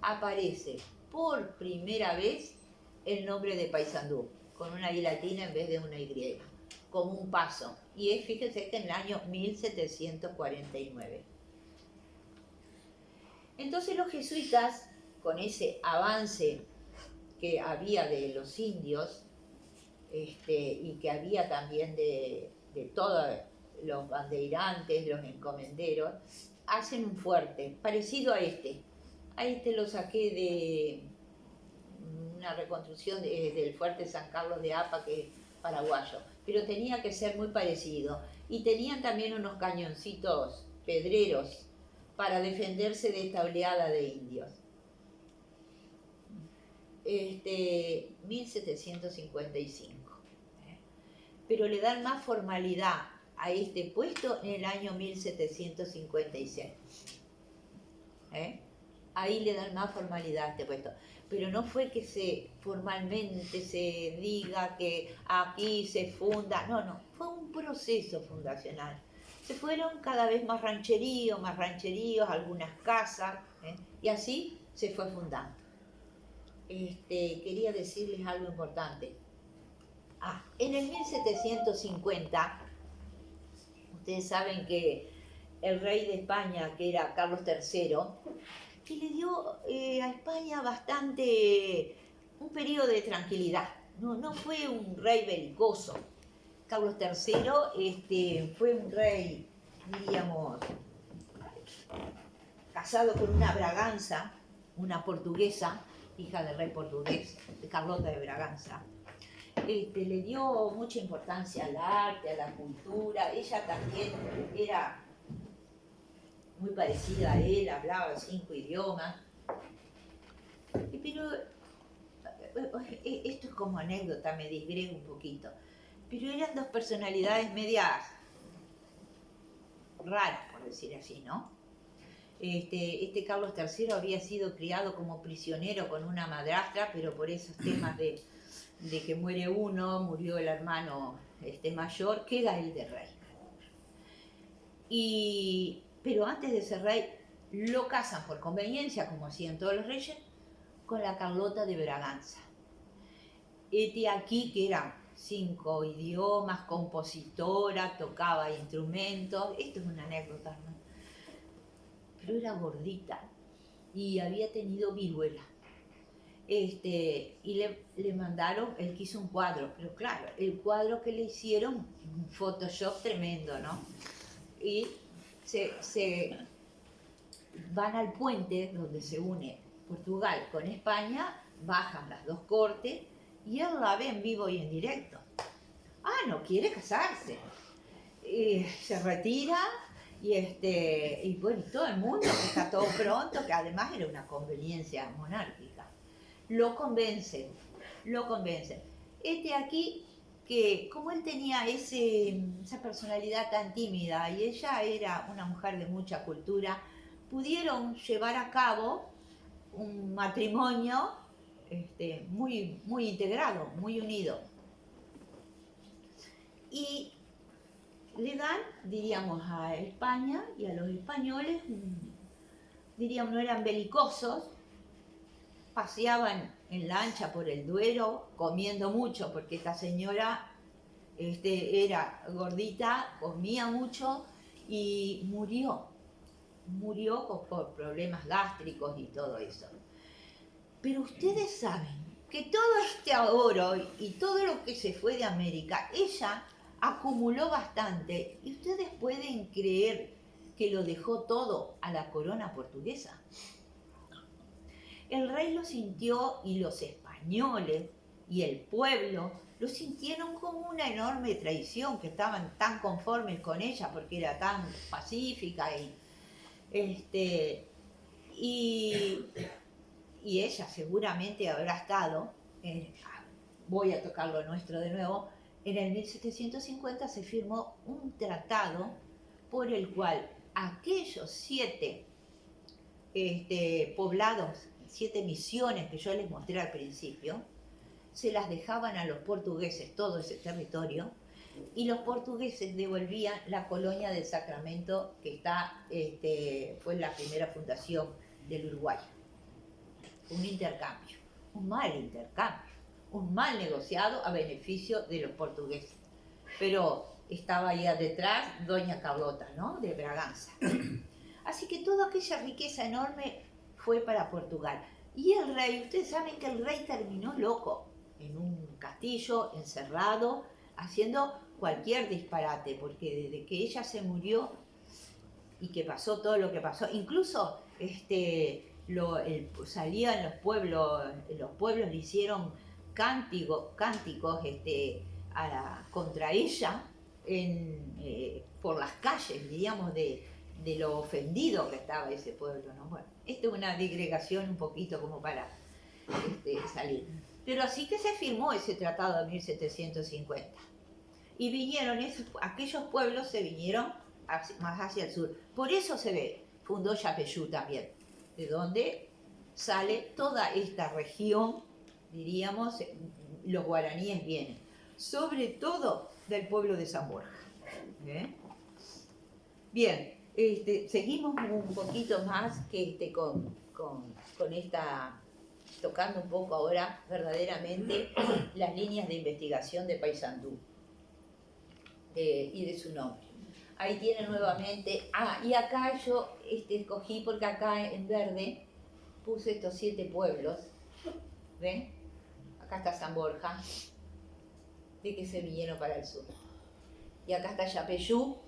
aparece por primera vez el nombre de Paysandú, con una I latina en vez de una Y, como un paso. Y es, fíjense que en el año 1749. Entonces los jesuitas, con ese avance que había de los indios, y que había también de todos los bandeirantes, los encomenderos, hacen un fuerte, parecido a este. A este lo saqué de una reconstrucción del fuerte San Carlos de Apa, que es paraguayo, pero tenía que ser muy parecido. Y tenían también unos cañoncitos pedreros para defenderse de esta oleada de indios. 1755. Pero le dan más formalidad a este puesto en el año 1756. Ahí le dan más formalidad a este puesto. Pero no fue que formalmente se diga que aquí se funda, no, fue un proceso fundacional. Se fueron cada vez más rancheríos, algunas casas, y así se fue fundando. Quería decirles algo importante. En el 1750, ustedes saben que el rey de España, que era Carlos III, que le dio a España un periodo de tranquilidad. No fue un rey belicoso. Carlos III fue un rey, diríamos, casado con una Braganza, una portuguesa, hija del rey portugués, de Carlota de Braganza. Le dio mucha importancia al arte, a la cultura. Ella también era muy parecida a él, hablaba 5 idiomas. Pero esto es como anécdota, me disgrego un poquito. Pero eran dos personalidades medias raras, por decir así, ¿no? Carlos III había sido criado como prisionero con una madrastra, pero por esos temas de que muere uno, murió el hermano mayor, queda él de rey. Pero antes de ser rey, lo casan por conveniencia, como hacían todos los reyes, con la Carlota de Braganza. Aquí que era 5 idiomas, compositora, tocaba instrumentos. Esto es una anécdota, ¿no? Pero era gordita y había tenido viruela. Y le mandaron, él quiso un cuadro, pero claro, el cuadro que le hicieron, un Photoshop tremendo, ¿no? Y se van al puente donde se une Portugal con España, bajan las dos cortes y él la ve en vivo y en directo. No quiere casarse. Se retira y bueno, todo el mundo que está todo pronto, que además era una conveniencia monárquica. Lo convencen. Aquí que como él tenía esa personalidad tan tímida y ella era una mujer de mucha cultura, pudieron llevar a cabo un matrimonio muy, muy integrado, muy unido. Y le dan, diríamos, a España y a los españoles, diríamos, no eran belicosos, paseaban en lancha por el Duero, comiendo mucho, porque esta señora era gordita, comía mucho y murió por problemas gástricos y todo eso. Pero ustedes saben que todo este oro y todo lo que se fue de América, ella acumuló bastante, y ustedes pueden creer que lo dejó todo a la corona portuguesa. El rey lo sintió y los españoles y el pueblo lo sintieron como una enorme traición, que estaban tan conformes con ella porque era tan pacífica y ella seguramente habrá estado, voy a tocar lo nuestro de nuevo, en el 1750 se firmó un tratado por el cual aquellos 7 poblados, 7 misiones que yo les mostré al principio, se las dejaban a los portugueses todo ese territorio, y los portugueses devolvían la colonia del Sacramento, que fue la primera fundación del Uruguay. Un intercambio, un mal negociado a beneficio de los portugueses. Pero estaba ahí detrás doña Carlota, ¿no?, de Braganza. Así que toda aquella riqueza enorme fue para Portugal. Y el rey, ustedes saben que el rey terminó loco, en un castillo, encerrado, haciendo cualquier disparate, porque desde que ella se murió y que pasó todo lo que pasó, incluso salían los pueblos le hicieron cánticos contra ella por las calles, diríamos, de lo ofendido que estaba ese pueblo, ¿no? Bueno, esto es una digregación un poquito como para salir. Pero así que se firmó ese tratado de 1750. Y vinieron, aquellos pueblos se vinieron más hacia el sur. Por eso fundó Yapeyú también, de donde sale toda esta región, diríamos, los guaraníes vienen, sobre todo del pueblo de San Borja. Bien, seguimos un poquito más que con esta, tocando un poco ahora verdaderamente las líneas de investigación de Paysandú y de su nombre. Ahí tienen nuevamente, y acá yo escogí, porque acá en verde puse estos 7 pueblos, ¿ven? Acá está San Borja, de que se vinieron para el sur. Y acá está Yapeyú,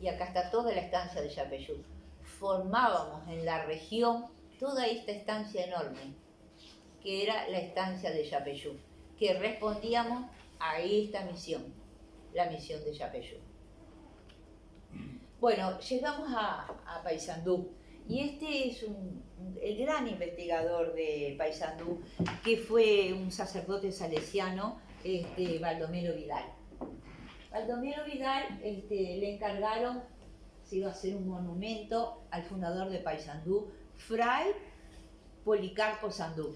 y acá está toda la estancia de Yapeyú. Formábamos en la región toda esta estancia enorme, que era la estancia de Yapeyú, que respondíamos a esta misión, la misión de Yapeyú. Bueno, llegamos a Paysandú, y es el gran investigador de Paysandú, que fue un sacerdote salesiano, Baldomero Vidal. Baldomero Vidal le encargaron, se iba a hacer un monumento al fundador de Paysandú, Fray Policarpo Sandú.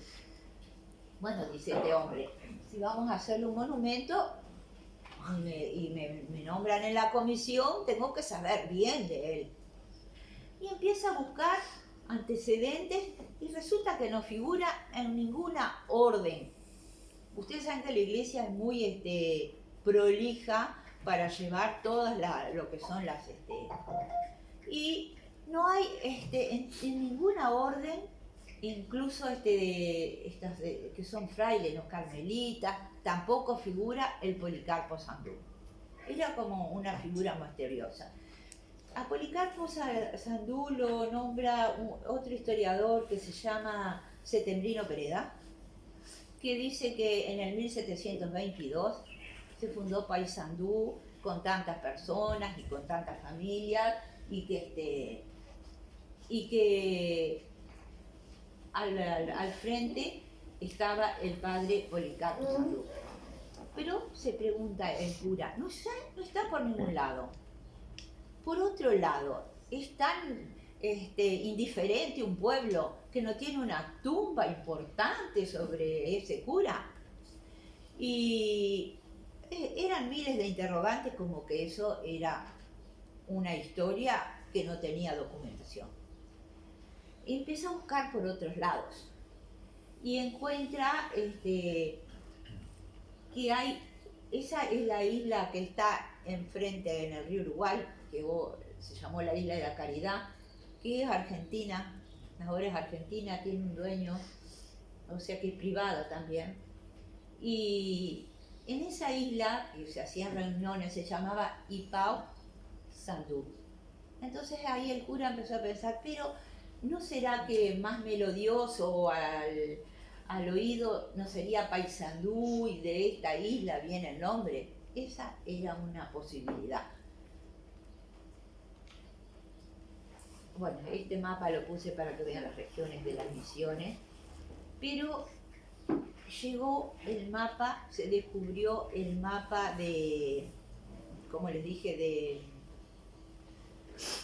Bueno, dice este hombre, si vamos a hacerle un monumento y me nombran en la comisión, tengo que saber bien de él. Y empieza a buscar antecedentes y resulta que no figura en ninguna orden. Ustedes saben que la iglesia es muy prolija para llevar todas lo que son las... y no hay en ninguna orden, incluso que son frailes, los carmelitas, tampoco figura el Policarpo Sandú. Era como una figura misteriosa. A Policarpo Sandú lo nombra otro historiador que se llama Setembrino Pereda, que dice que en el 1722 se fundó Paysandú con tantas personas y con tantas familias, y que al frente estaba el padre Policarpo Sandú. Pero se pregunta el cura, no está por ningún lado. Por otro lado, es tan indiferente un pueblo que no tiene una tumba importante sobre ese cura. Y eran miles de interrogantes, como que eso era una historia que no tenía documentación. Y empieza a buscar por otros lados y encuentra que esa es la isla que está enfrente en el río Uruguay, que se llamó la Isla de la Caridad, que es argentina, ahora es argentina, tiene un dueño, o sea que es privada también. Y en esa isla, que se hacían reuniones, se llamaba Ipao Sandú. Entonces ahí el cura empezó a pensar, pero ¿no será que más melodioso al oído no sería Paysandú y de esta isla viene el nombre? Esa era una posibilidad. Bueno, este mapa lo puse para que vean las regiones de las misiones, pero llegó el mapa, se descubrió el mapa de, como les dije, de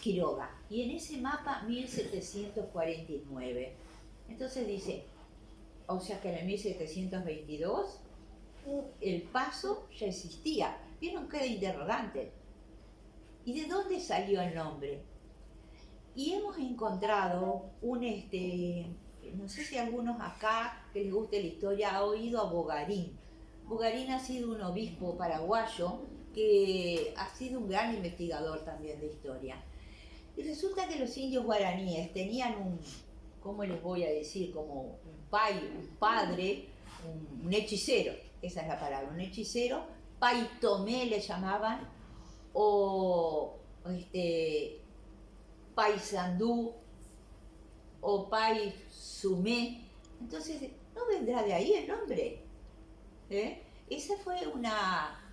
Quiroga, y en ese mapa 1749. Entonces dice, o sea que en el 1722 el paso ya existía. ¿Vieron qué de interrogante? ¿Y de dónde salió el nombre? Y hemos encontrado no sé si algunos acá que les guste la historia ha oído a Bogarín. Bogarín ha sido un obispo paraguayo que ha sido un gran investigador también de historia. Y resulta que los indios guaraníes tenían ¿cómo les voy a decir? Como un padre, un hechicero, esa es la palabra, un hechicero, Paitomé le llamaban, o Paysandú, o Paysumé. Entonces, ¿no vendrá de ahí el nombre? Esa fue una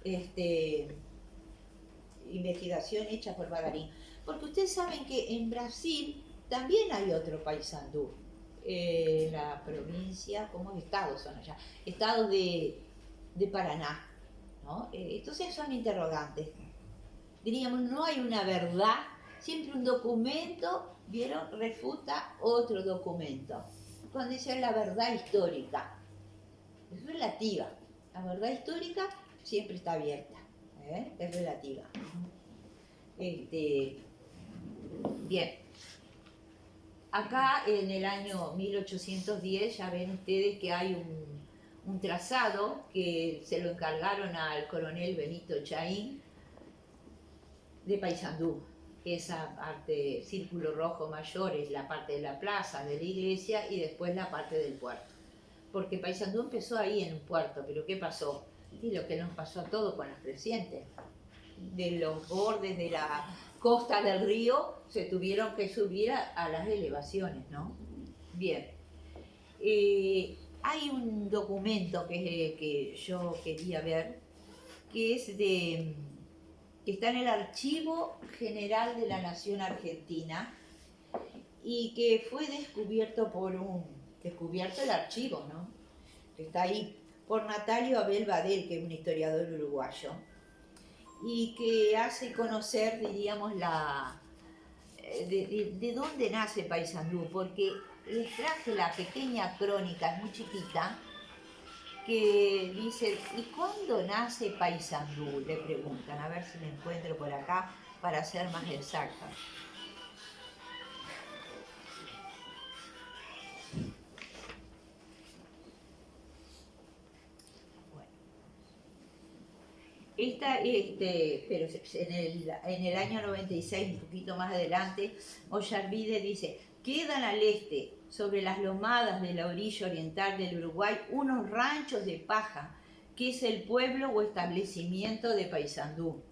investigación hecha por Bogarín. Porque ustedes saben que en Brasil también hay otro Paysandú. La provincia, ¿cómo estados son allá? Estados de Paraná, ¿no? Entonces son interrogantes. Diríamos, no hay una verdad, siempre un documento, ¿vieron? Refuta otro documento. Cuando dice la verdad histórica, es relativa. La verdad histórica siempre está abierta, es relativa. Bien. Acá en el año 1810 ya ven ustedes que hay un trazado que se lo encargaron al coronel Benito Chaín de Paysandú. Esa parte, círculo rojo mayor, es la parte de la plaza, de la iglesia, y después la parte del puerto. Porque Paysandú empezó ahí en un puerto, pero ¿qué pasó? Y lo que nos pasó a todos con las crecientes. De los bordes de la costa del río se tuvieron que subir a las elevaciones, ¿no? Bien. Hay un documento que yo quería ver, que está en el Archivo General de la Nación Argentina y que fue descubierto descubierto el archivo, ¿no? Que está ahí por Natalio Abel Badel, que es un historiador uruguayo, y que hace conocer, diríamos, de dónde nace Paysandú, porque les traje la pequeña crónica, es muy chiquita, que dice, ¿y cuándo nace Paysandú? Le preguntan, a ver si me encuentro por acá para ser más exacta. Pero en el año 96, un poquito más adelante, Ollarvide dice, quedan al este, sobre las lomadas de la orilla oriental del Uruguay, unos ranchos de paja, que es el pueblo o establecimiento de Paysandú,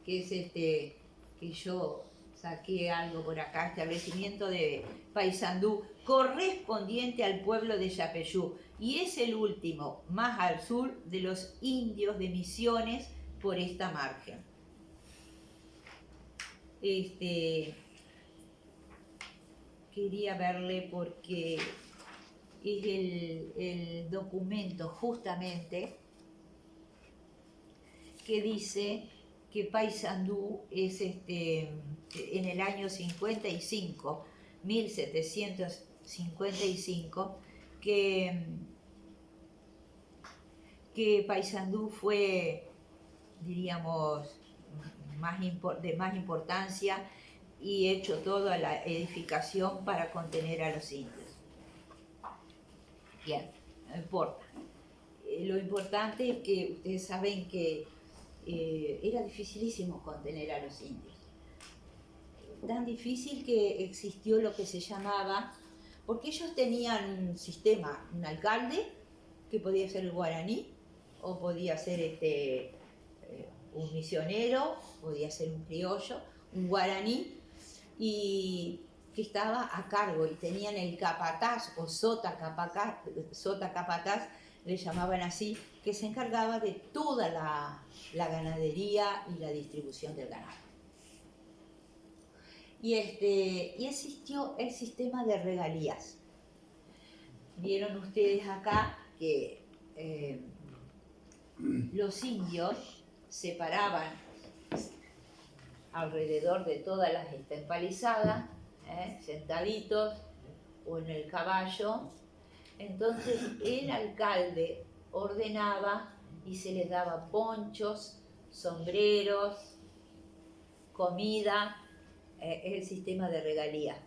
que es que yo saqué algo por acá, establecimiento de Paysandú, correspondiente al pueblo de Yapeyú, y es el último, más al sur, de los indios de Misiones por esta margen. Quería verle porque es el documento justamente que dice que Paysandú es en el año 55, 1755, que Paysandú fue, diríamos, de más importancia y hecho toda la edificación para contener a los indios. Bien, no importa. Lo importante es que ustedes saben que era dificilísimo contener a los indios. Tan difícil que existió lo que se llamaba, porque ellos tenían un sistema, un alcalde, que podía ser el guaraní, o podía ser un misionero, podía ser un criollo, un guaraní, y que estaba a cargo y tenían el capataz o sota capataz, le llamaban así, que se encargaba de toda la ganadería y la distribución del ganado. Y existió el sistema de regalías. Vieron ustedes acá que los indios se paraban alrededor de todas las empalizadas, sentaditos o en el caballo. Entonces el alcalde ordenaba y se les daba ponchos, sombreros, comida, el sistema de regalía.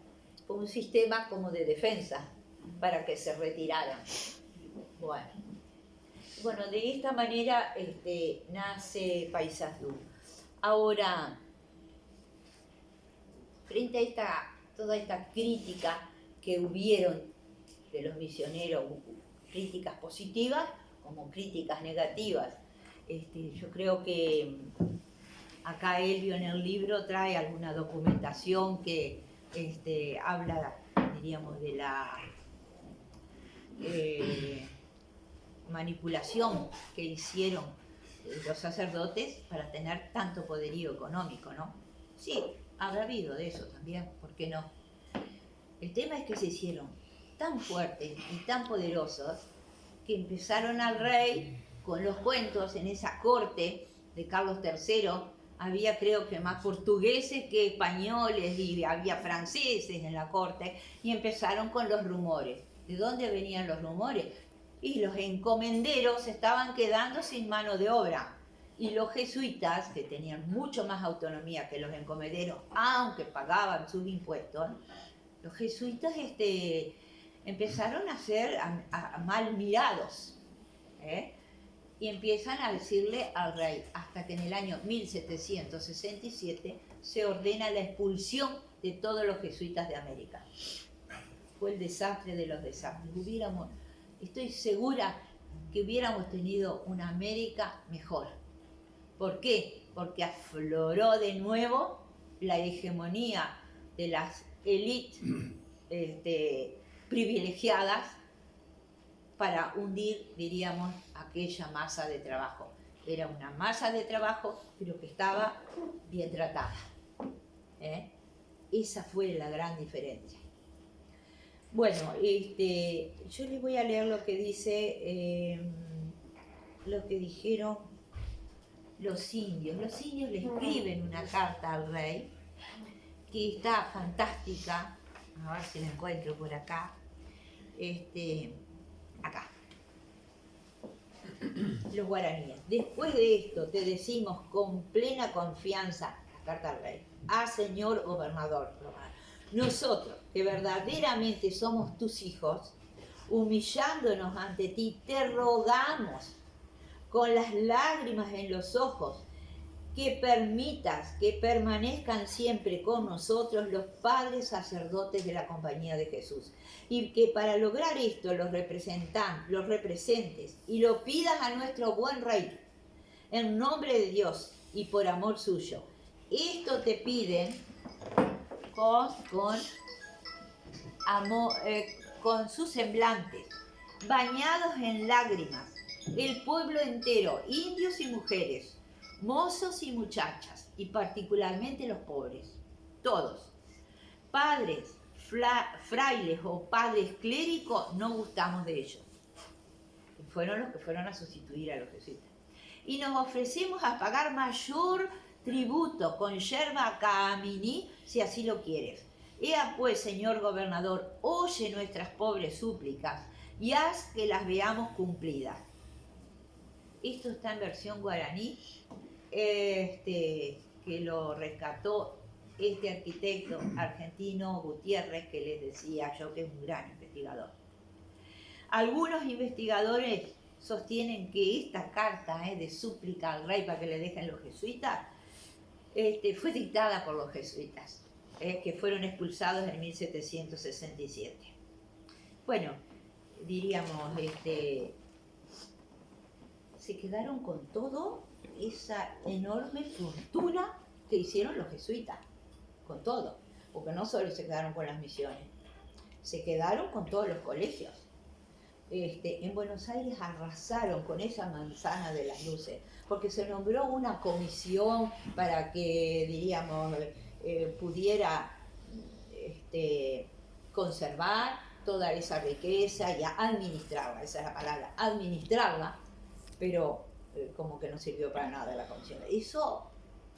Fue un sistema como de defensa para que se retiraran. Bueno, de esta manera nace Paysandú. Ahora, frente a toda esta crítica que hubieron de los misioneros, críticas positivas como críticas negativas, yo creo que acá Elvio en el libro trae alguna documentación que habla, diríamos, de la manipulación que hicieron los sacerdotes para tener tanto poderío económico, ¿no? Sí, habrá habido de eso también, ¿por qué no? El tema es que se hicieron tan fuertes y tan poderosos que empezaron al rey con los cuentos en esa corte de Carlos III. Había, creo que, más portugueses que españoles y había franceses en la corte, y empezaron con los rumores. ¿De dónde venían los rumores? Y los encomenderos estaban quedando sin mano de obra. Y los jesuitas, que tenían mucho más autonomía que los encomenderos, aunque pagaban sus impuestos, los jesuitas empezaron a ser mal mirados, y empiezan a decirle al rey, hasta que en el año 1767 se ordena la expulsión de todos los jesuitas de América. Fue el desastre de los desastres. Estoy segura que hubiéramos tenido una América mejor. ¿Por qué? Porque afloró de nuevo la hegemonía de las élites privilegiadas para hundir, diríamos, aquella masa de trabajo. Era una masa de trabajo, pero que estaba bien tratada. Esa fue la gran diferencia. Bueno, yo les voy a leer lo que dijeron los indios. Los indios le escriben una carta al rey que está fantástica. A ver si la encuentro por acá. Acá. Los guaraníes. Después de esto te decimos con plena confianza, la carta al rey, señor gobernador, nosotros que verdaderamente somos tus hijos, humillándonos ante ti, te rogamos con las lágrimas en los ojos que permitas que permanezcan siempre con nosotros los padres sacerdotes de la Compañía de Jesús, y que para lograr esto los representes y lo pidas a nuestro buen Rey, en nombre de Dios y por amor suyo. Esto te piden con sus semblantes, bañados en lágrimas, el pueblo entero, indios y mujeres, mozos y muchachas, y particularmente los pobres, todos. Padres, frailes o padres clérigos, no gustamos de ellos. Fueron los que fueron a sustituir a los jesuitas. Y nos ofrecemos a pagar mayor tributo con yerba caaminí, si así lo quieres. Ea pues, señor gobernador, oye nuestras pobres súplicas y haz que las veamos cumplidas. Esto está en versión guaraní, que lo rescató este arquitecto argentino Gutiérrez, que les decía yo que es un gran investigador. Algunos investigadores sostienen que esta carta de súplica al rey para que le dejen los jesuitas fue dictada por los jesuitas, que fueron expulsados en 1767. Bueno, diríamos, se quedaron con todo esa enorme fortuna que hicieron los jesuitas, con todo. porque no solo se quedaron con las misiones, se quedaron con todos los colegios. En Buenos Aires arrasaron con esa manzana de las luces, porque se nombró una comisión para que, diríamos, pudiera conservar toda esa riqueza y administrarla, esa es la palabra, administrarla, pero como que no sirvió para nada la comisión. Eso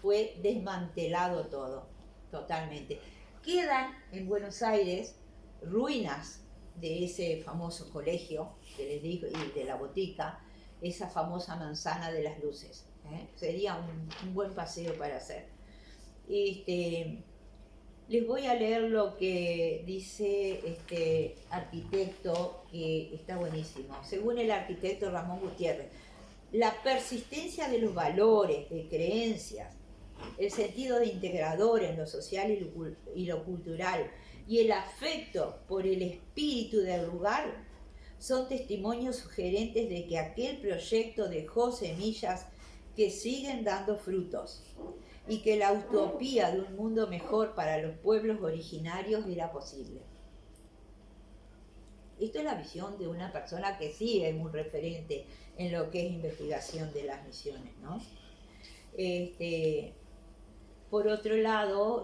fue desmantelado todo, totalmente. Quedan en Buenos Aires ruinas de ese famoso colegio que les digo y de la botica, esa famosa manzana de las luces. Sería un buen paseo para hacer. Les voy a leer lo que dice este arquitecto, que está buenísimo. Según el arquitecto Ramón Gutiérrez, la persistencia de los valores, de creencias, el sentido de integrador en lo social y lo cultural, y el afecto por el espíritu del lugar son testimonios sugerentes de que aquel proyecto dejó semillas que siguen dando frutos y que la utopía de un mundo mejor para los pueblos originarios era posible. Esto es la visión de una persona que sí es un referente en lo que es investigación de las misiones, ¿no? Por otro lado,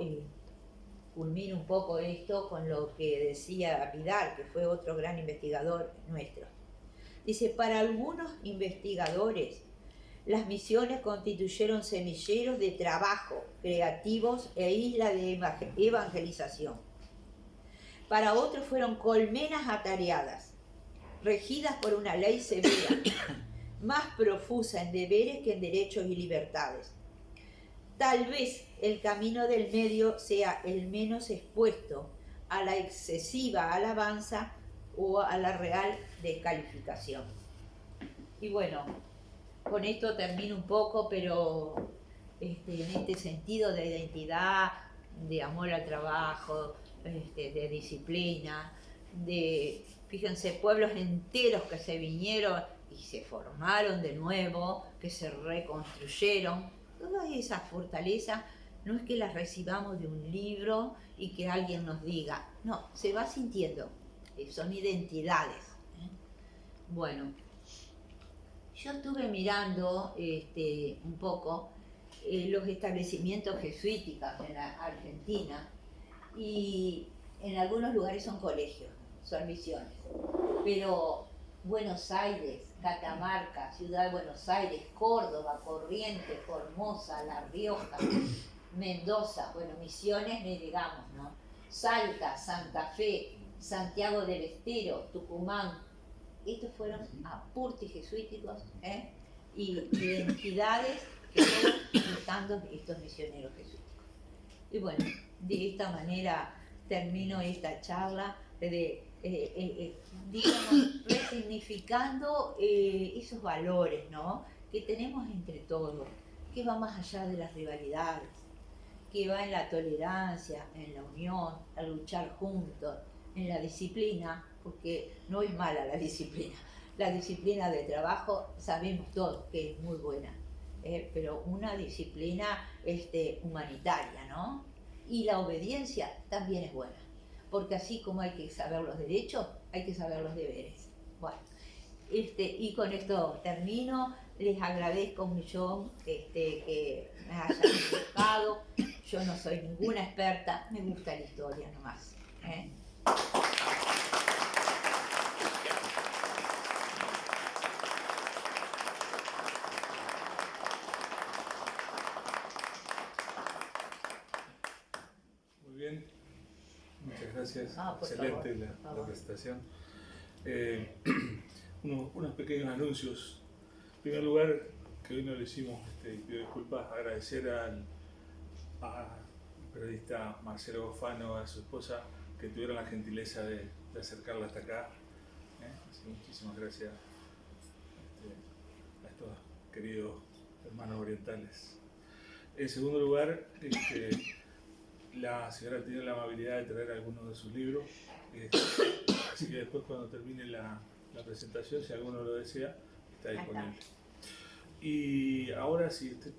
culmino un poco esto con lo que decía Vidal, que fue otro gran investigador nuestro. Dice, para algunos investigadores, las misiones constituyeron semilleros de trabajo, creativos e isla de evangelización. Para otros fueron colmenas atareadas, regidas por una ley severa, más profusa en deberes que en derechos y libertades. Tal vez el camino del medio sea el menos expuesto a la excesiva alabanza o a la real descalificación. Y bueno, con esto termino un poco, pero en este sentido de identidad, de amor al trabajo, de disciplina, fíjense, pueblos enteros que se vinieron y se formaron de nuevo, que se reconstruyeron. Todas esas fortalezas no es que las recibamos de un libro y que alguien nos diga, no, se va sintiendo, son identidades. Bueno, yo estuve mirando un poco los establecimientos jesuíticos en la Argentina y en algunos lugares son colegios, son misiones, pero Buenos Aires, Catamarca, Ciudad de Buenos Aires, Córdoba, Corrientes, Formosa, La Rioja, Mendoza, bueno, Misiones ni digamos, ¿no? Salta, Santa Fe, Santiago del Estero, Tucumán, estos fueron apurtis jesuíticos y identidades que fueron juntando estos misioneros jesuíticos. Y bueno, de esta manera termino esta charla digamos, resignificando esos valores, ¿no?, que tenemos entre todos, que va más allá de las rivalidades, que va en la tolerancia, en la unión, a luchar juntos, en la disciplina, porque no es mala la disciplina de trabajo sabemos todos que es muy buena, pero una disciplina humanitaria, ¿no? Y la obediencia también es buena, porque así como hay que saber los derechos, hay que saber los deberes. Bueno, y con esto termino. Les agradezco un millón que me hayan buscado. Yo no soy ninguna experta, me gusta la historia nomás. Muy bien, muchas gracias. Por Excelente favor. la presentación. Unos pequeños anuncios. En primer lugar, que hoy no le hicimos, pido disculpas, agradecer al periodista Marcelo Gofano, a su esposa, que tuvieron la gentileza de acercarla hasta acá. Así que muchísimas gracias a estos queridos hermanos orientales. En segundo lugar, la señora tiene la amabilidad de traer algunos de sus libros, así que después, cuando termine la presentación, si alguno lo desea, está disponible. Y ahora, si usted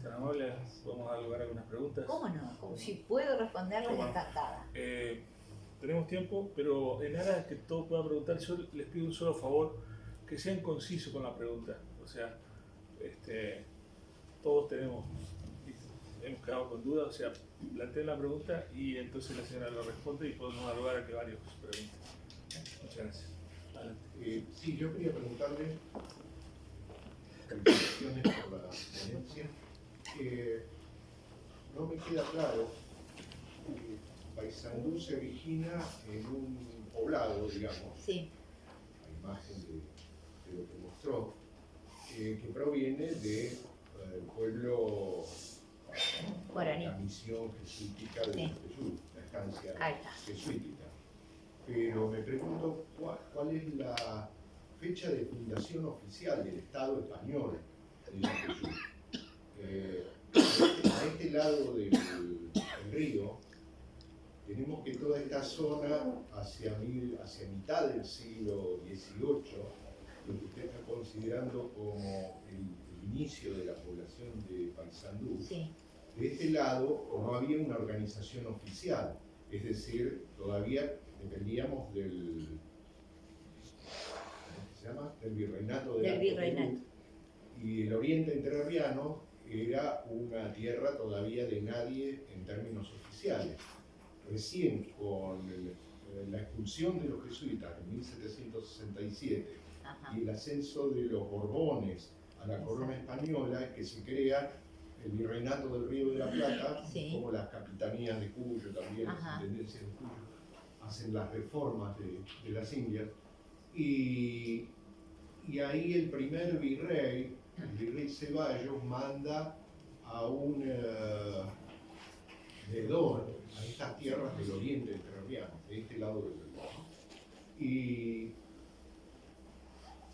tan amable, vamos a dar lugar a algunas preguntas. ¿Cómo no? Como si puedo responderlas, ¿Cómo no? encantada. Tenemos tiempo, pero en aras de que todos puedan preguntar, yo les pido un solo favor, que sean concisos con la pregunta. O sea, todos hemos quedado con dudas, o sea, planteen la pregunta y entonces la señora lo responde y podemos dar lugar a que varios pregunten. Muchas gracias. Adelante. Sí, yo quería preguntarle, felicitaciones por la ponencia. No me queda claro, Paysandú se origina en un poblado, digamos, Sí, a imagen de lo que mostró, que proviene del pueblo, guaraní. la misión jesuítica de Sí. Jesús, la estancia Ahí está. jesuítica. Pero me pregunto cuál es la fecha de fundación oficial del Estado español de Jesús. A este lado del río tenemos que toda esta zona hacia mitad del siglo XVIII, lo que usted está considerando como el inicio de la población de Paysandú, Sí, de este lado no había una organización oficial, es decir, todavía dependíamos del, ¿cómo se llama? Del virreinato Del Alto virreinato. Perú. Y el oriente entrerriano era una tierra todavía de nadie en términos oficiales. Recién con la expulsión de los jesuitas en 1767 ajá. y el ascenso de los Borbones a la corona española es que se crea el virreinato del Río de la Plata, Sí. como las capitanías de Cuyo también, Ajá. las intendencias de Cuyo, hacen las reformas de las Indias. Y ahí el primer virrey, el virrey Ceballos, manda a un veedor a estas tierras del oriente entrerriano, de este lado del río. Y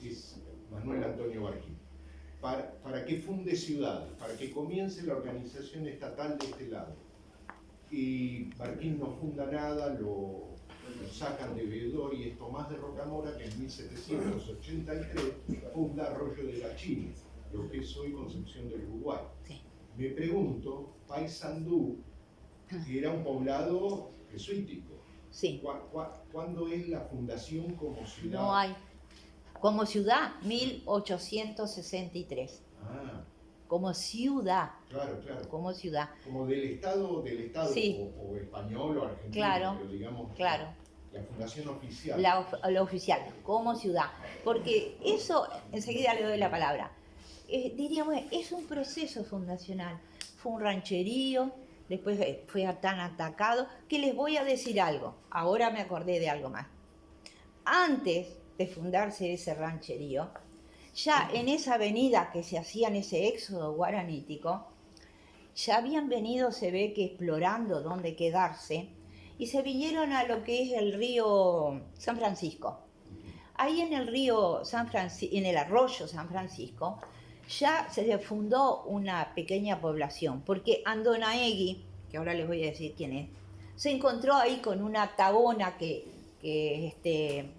es Manuel Antonio Barquín. Para que funde ciudades, para que comience la organización estatal de este lado. Y Barquín no funda nada, lo sacan de veedor y es Tomás de Rocamora que en 1783 funda Arroyo de la China, lo que es hoy Concepción del Uruguay. Sí. Me pregunto, Paysandú era un poblado jesuítico. Sí. ¿Cuándo es la fundación como ciudad? No hay. Como ciudad, 1863. Ah, Como ciudad. claro, claro. Como ciudad. Como del Estado Sí. o español o argentino, Claro, pero digamos claro. la fundación oficial. La oficial, como ciudad. Porque eso, enseguida le doy la palabra. Diríamos, es un proceso fundacional. Fue un rancherío, después fue tan atacado, que les voy a decir algo. Ahora me acordé de algo más. Antes de fundarse ese rancherío, ya en esa avenida que se hacía en ese éxodo guaranítico, ya habían venido, se ve que explorando dónde quedarse, y se vinieron a lo que es el río San Francisco. Ahí en el río en el arroyo San Francisco, ya se fundó una pequeña población, porque Andonaegui, que ahora les voy a decir quién es, se encontró ahí con una tabona que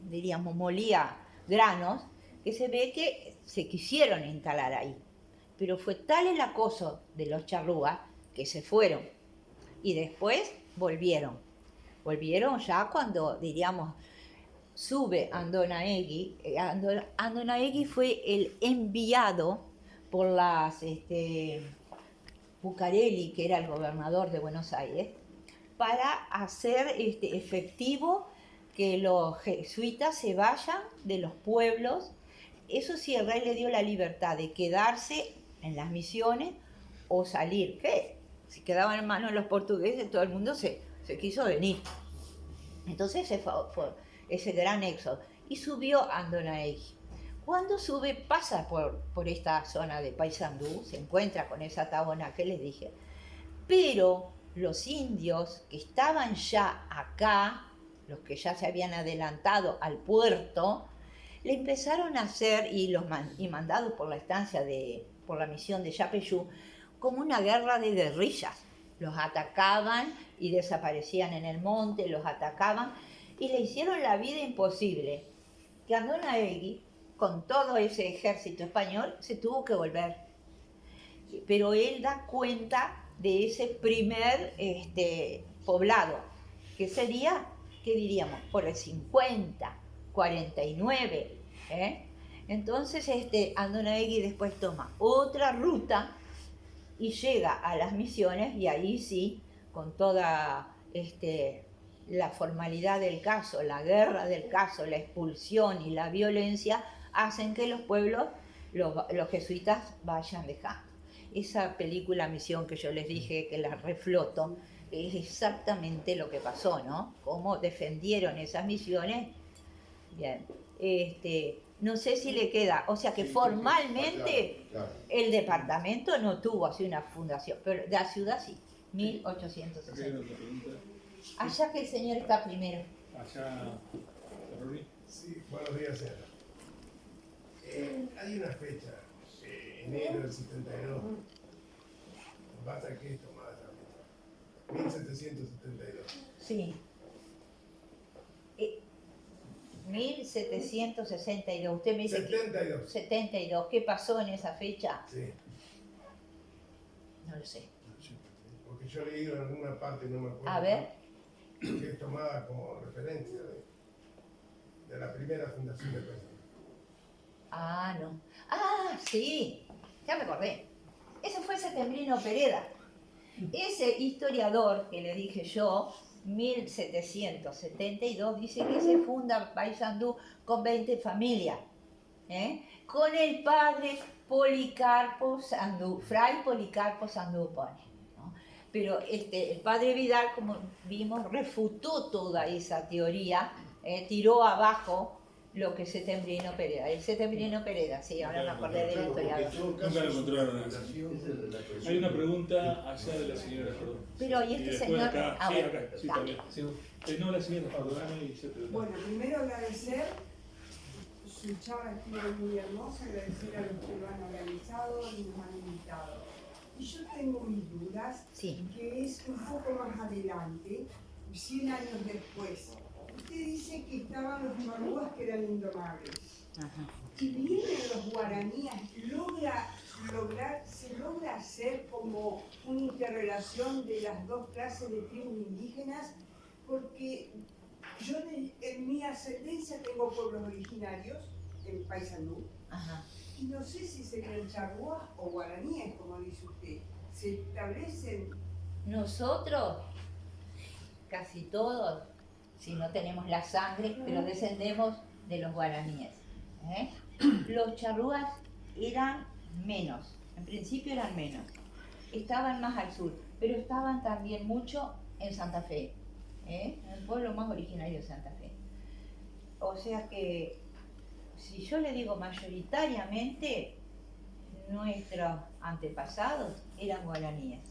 diríamos, molía granos, que se ve que se quisieron instalar ahí. Pero fue tal el acoso de los charrúas que se fueron y después volvieron. Volvieron ya cuando, diríamos, sube Andonaegui. Andonaegui fue el enviado por las Bucareli, que era el gobernador de Buenos Aires, para hacer efectivo que los jesuitas se vayan de los pueblos. Eso sí, el rey le dio la libertad de quedarse en las misiones o salir. ¿Qué? Si quedaban en manos de los portugueses, todo el mundo se quiso venir. Entonces fue ese gran éxodo. Y subió Andonaegui. Cuando sube, pasa por esta zona de Paysandú, se encuentra con esa tabona que les dije. Pero los indios que estaban ya acá, los que ya se habían adelantado al puerto, le empezaron a hacer, y mandados por la estancia por la misión de Yapeyú, como una guerra de guerrillas. Los atacaban y desaparecían en el monte, los atacaban y le hicieron la vida imposible. Que Andonaegui, con todo ese ejército español, se tuvo que volver. pero él da cuenta de ese primer poblado, que sería, ¿qué diríamos? Por el 50, 49. Entonces Andonaegui después toma otra ruta y llega a las Misiones, y ahí sí, con toda la formalidad del caso, la guerra del caso, la expulsión y la violencia, hacen que los pueblos, los jesuitas, vayan dejando. Esa película Misión que yo les dije, que la refloto, es exactamente lo que pasó, ¿no? Cómo defendieron esas misiones. Bien. No sé si le queda, o sea que formalmente Claro. el departamento no tuvo así una fundación, pero la ciudad sí, Acá hay 1860. otra pregunta. Allá que el señor está primero. Allá, Rory. Sí, buenos días, señora. Hay una fecha, enero del 72, basta que es tomada también, 1772. Sí. 1762. Usted me dice 72. 72. ¿Qué pasó en esa fecha? Sí, No lo sé. porque yo he leído en alguna parte, no me acuerdo. A ver. Que es tomada como referencia de la primera fundación de Paysandú. Ah, no. Ah, sí. Ya me acordé. Ese fue Setembrino Pereda. Ese historiador que le dije yo, 1772, dice que se funda Paysandú con 20 familias, con el padre Policarpo Sandú, Fray Policarpo Sandú pone, ¿no? Pero el padre Vidal, como vimos, refutó toda esa teoría, tiró abajo lo que Setembrino Pereda. El Setembrino Pereda, sí, ahora me acordé del historiador. Nunca lo encontraron. Hay una pregunta allá de la señora, perdón. Pero, ¿y este después señor? acá, Ah, sí, bueno, acá, sí, está. también. Sí. No, la señora, perdóname y yo te doy. Bueno, primero agradecer, su charla estuvo muy hermosa, agradecer a los que lo han organizado y nos han invitado. Y yo tengo mis dudas, Sí. que es un poco más adelante, 100 años después. Usted dice que estaban los marúas que eran indomables. Ajá. Y vienen los guaraníes, se logra hacer como una interrelación de las dos clases de tribus indígenas, porque yo en mi ascendencia tengo pueblos originarios en Paysandú, Ajá. y no sé si serían charrúas o guaraníes, como dice usted. Se establecen. Nosotros, casi todos, si no tenemos la sangre, pero descendemos de los guaraníes. Los charrúas eran menos, en principio eran menos. Estaban más al sur, pero estaban también mucho en Santa Fe, en el pueblo más originario de Santa Fe. O sea que, si yo le digo mayoritariamente, nuestros antepasados eran guaraníes,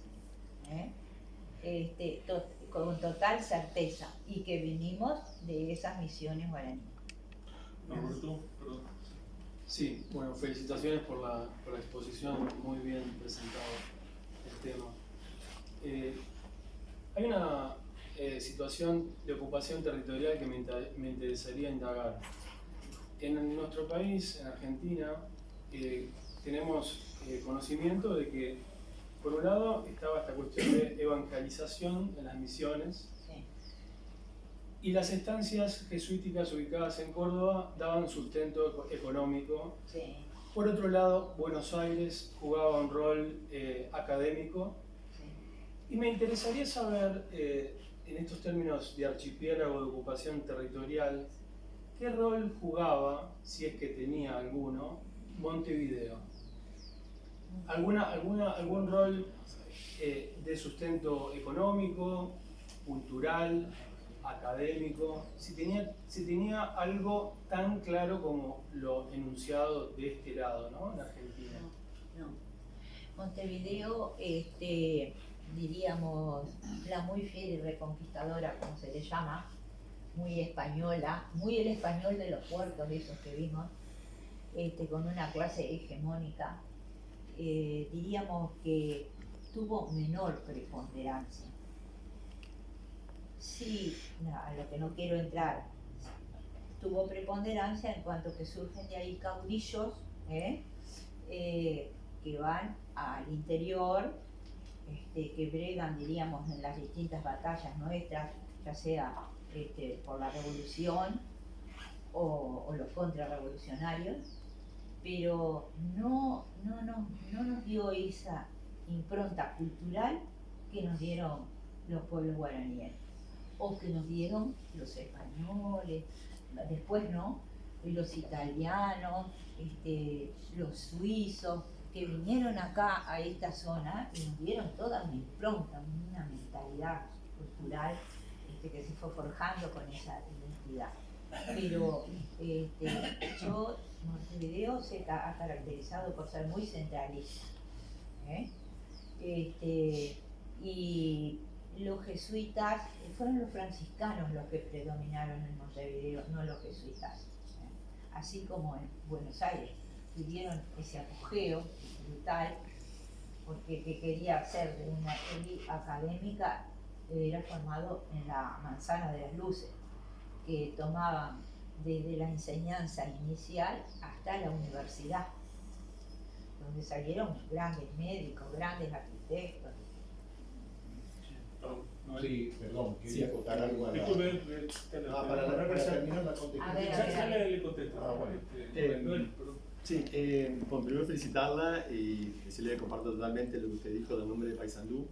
con total certeza, y que venimos de esas misiones guaraníes. Roberto, perdón. Sí, bueno, felicitaciones por la exposición, muy bien presentado el tema. Hay una situación de ocupación territorial que me interesaría indagar. En nuestro país, en Argentina, tenemos conocimiento de que, por un lado, estaba esta cuestión de evangelización en las misiones, Sí. y las estancias jesuíticas ubicadas en Córdoba daban sustento económico. Sí. Por otro lado, Buenos Aires jugaba un rol académico, Sí. y me interesaría saber, en estos términos de archipiélago de ocupación territorial, ¿qué rol jugaba, si es que tenía alguno, Montevideo? ¿Algún rol de sustento económico, cultural, académico? Si tenía algo tan claro como lo enunciado de este lado, ¿no? En Argentina. No. Montevideo, diríamos, la muy fiel y reconquistadora, como se le llama, muy española, muy el español de los puertos, de esos que vimos, con una clase hegemónica, diríamos que tuvo menor preponderancia. Sí, a lo que no quiero entrar, tuvo preponderancia en cuanto que surgen de ahí caudillos, que van al interior, que bregan, diríamos, en las distintas batallas nuestras, ya sea por la revolución o los contrarrevolucionarios, pero no nos dio esa impronta cultural que nos dieron los pueblos guaraníes, o que nos dieron los españoles, después no, los italianos, los suizos, que vinieron acá a esta zona y nos dieron toda una impronta, una mentalidad cultural que se fue forjando con esa identidad. Pero Montevideo se ha caracterizado por ser muy centralista. Y los jesuitas, fueron los franciscanos los que predominaron en Montevideo, no los jesuitas. Así como en Buenos Aires tuvieron ese apogeo brutal, porque que quería ser de una élite académica era formado en la Manzana de las Luces, que tomaban desde la enseñanza inicial hasta la universidad, donde salieron grandes médicos, grandes arquitectos. Sí, perdón, quería Sí. acotar algo a la... Disculpe, para terminar la contestación. A ver, ya le contesto. Bueno. Sí, bueno, primero felicitarla y decirle que comparto totalmente lo que usted dijo del nombre de Paysandú,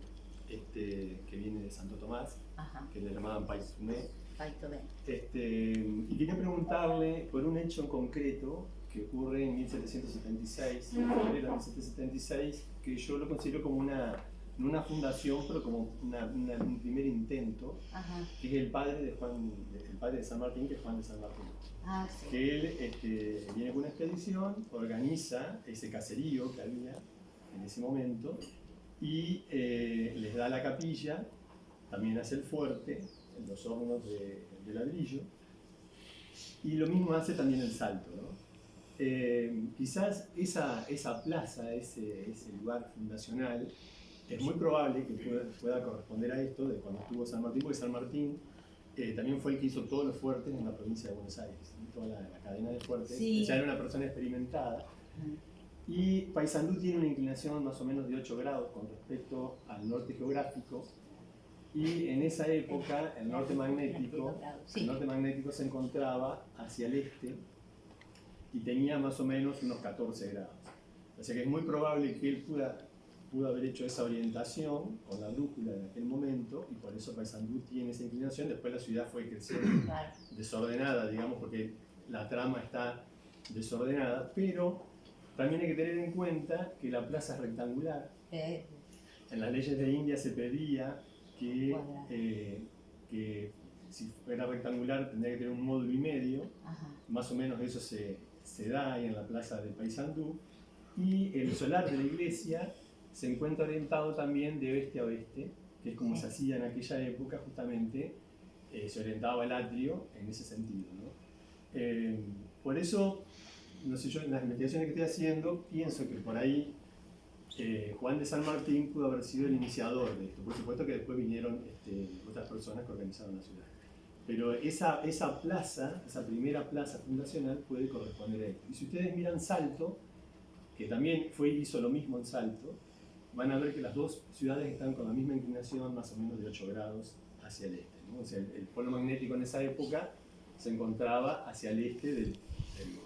que viene de Santo Tomás, Ajá, que le llamaban Paisumé. Paito Ben. Y quería preguntarle por un hecho en concreto que ocurre en 1776, en febrero de 1776, que yo lo considero como no una fundación, pero como un primer intento, Ajá. que es el padre de San Martín, que es Juan de San Martín. Ah, sí. Que él viene con una expedición, organiza ese caserío que había en ese momento y les da la capilla, también hace el fuerte, los hornos de ladrillo, y lo mismo hace también el Salto, ¿no? Quizás esa plaza, ese lugar fundacional, es muy probable que pueda corresponder a esto de cuando estuvo San Martín, porque San Martín también fue el que hizo todos los fuertes en la provincia de Buenos Aires, ¿no? Toda la cadena de fuertes. Sí. Ya era una persona experimentada. Y Paysandú tiene una inclinación más o menos de 8 grados con respecto al norte geográfico. Y en esa época el norte magnético se encontraba hacia el este y tenía más o menos unos 14 grados. O sea que es muy probable que él pudo haber hecho esa orientación con la brújula en aquel momento y por eso Paysandú tiene esa inclinación. Después la ciudad fue creciendo Claro. desordenada, digamos, porque la trama está desordenada, pero también hay que tener en cuenta que la plaza es rectangular. En las leyes de India se pedía que si fuera rectangular tendría que tener un módulo y medio. Ajá. Más o menos eso se da ahí en la plaza de Paysandú. Y el solar de la iglesia se encuentra orientado también de oeste a oeste, que es como se hacía en aquella época, justamente se orientaba el atrio en ese sentido, ¿no? Por eso, no sé, yo en las investigaciones que estoy haciendo pienso que por ahí Juan de San Martín pudo haber sido el iniciador de esto. Por supuesto que después vinieron otras personas que organizaron la ciudad. Pero esa plaza, esa primera plaza fundacional puede corresponder a esto. Y si ustedes miran Salto, que también hizo lo mismo en Salto, van a ver que las dos ciudades están con la misma inclinación, más o menos de 8 grados hacia el este, ¿no? O sea, el polo magnético en esa época se encontraba hacia el este del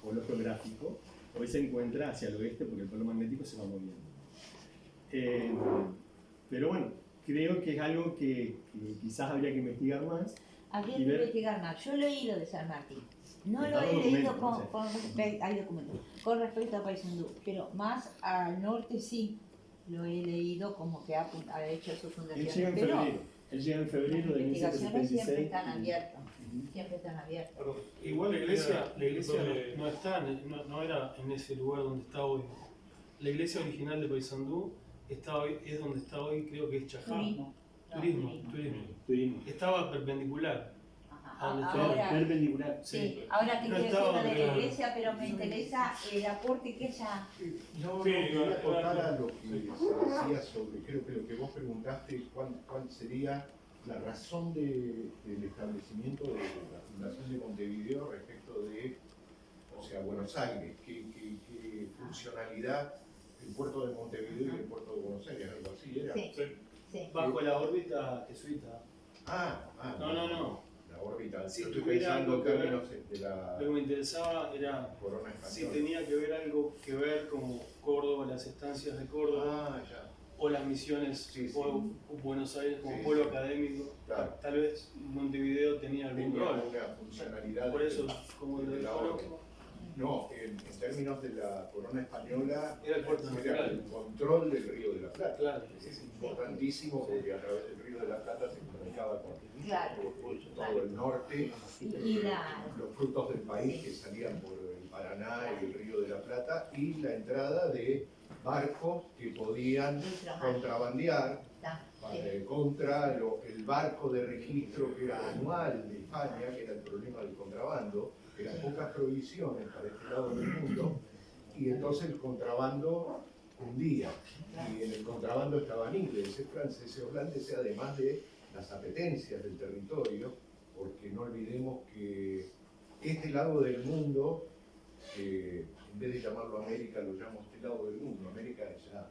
polo geográfico, hoy se encuentra hacia el oeste porque el polo magnético se va moviendo. Pero bueno, creo que es algo que quizás habría que investigar más. Habría Y que ver- investigar más. Yo lo he leído de San Martín. No Está lo he el leído documento, no sé. hay documentos, con respecto a Paysandú, pero más al norte sí lo he leído como que ha hecho su Él fundación. llega en Pero febrero. Él llega en las febrero de investigaciones siempre 1776. están abiertas. Siempre están abiertas. Igual la iglesia no está, no era en ese lugar donde está hoy. La iglesia original de Paysandú es donde está hoy, creo que es Chajá. Turismo. No, Turismo. Estaba perpendicular. Ajá. ¿A dónde Ahora, Perpendicular. sí, ahora te No estoy estaba haciendo de la claro. iglesia, pero me interesa el aporte que ella... No, Sí, quería acotar a lo que sí. se decía sobre, creo que lo que vos preguntaste, cuál sería la razón del establecimiento de la Fundación de Montevideo respecto de, o sea, Buenos Aires, qué funcionalidad el puerto de Montevideo y el puerto de Buenos Aires, algo así era. Sí. Sí. Sí. Bajo la órbita jesuita. No. La órbita. Si Yo estoy tuviera pensando en algo que ver, términos de la Lo que me interesaba era corona si española. tenía que ver algo que ver como Córdoba, las estancias de Córdoba, Ya. o las misiones, Sí, sí. o Buenos Aires como Sí, polo sí. académico. Claro. Tal vez Montevideo tenía algún Tenía rol. una funcionalidad. Por eso, como lo de la desconozco. orden. No, en términos de la corona española, Era el puerto natural. el control del Río de la Plata. Claro. Es importantísimo porque a través del Río de la Plata se comunicaba con Claro. todo el norte, Y los frutos del país que salían por el Paraná y el Río de la Plata, y la entrada de barcos que podían contrabandear contra el barco de registro que era anual de España, que era el problema del contrabando. Eran pocas provisiones para este lado del mundo, y entonces el contrabando hundía. Y en el contrabando estaban ingleses, franceses, holandeses, además de las apetencias del territorio, porque no olvidemos que este lado del mundo, que en vez de llamarlo América, lo llamo este lado del mundo. América es ya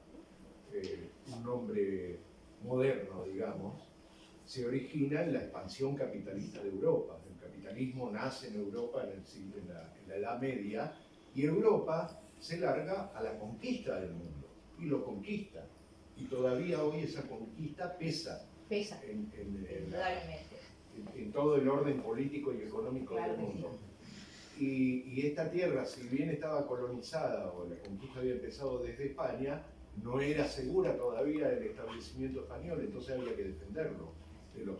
un nombre moderno, digamos, se origina en la expansión capitalista de Europa. El capitalismo nace en Europa en la Edad Media, y Europa se larga a la conquista del mundo, y lo conquista. Y todavía hoy esa conquista pesa Indudablemente. en todo el orden político y económico Claro del que sí. mundo. Y esta tierra, si bien estaba colonizada, o la conquista había empezado desde España, no era segura todavía el establecimiento español, entonces había que defenderlo de los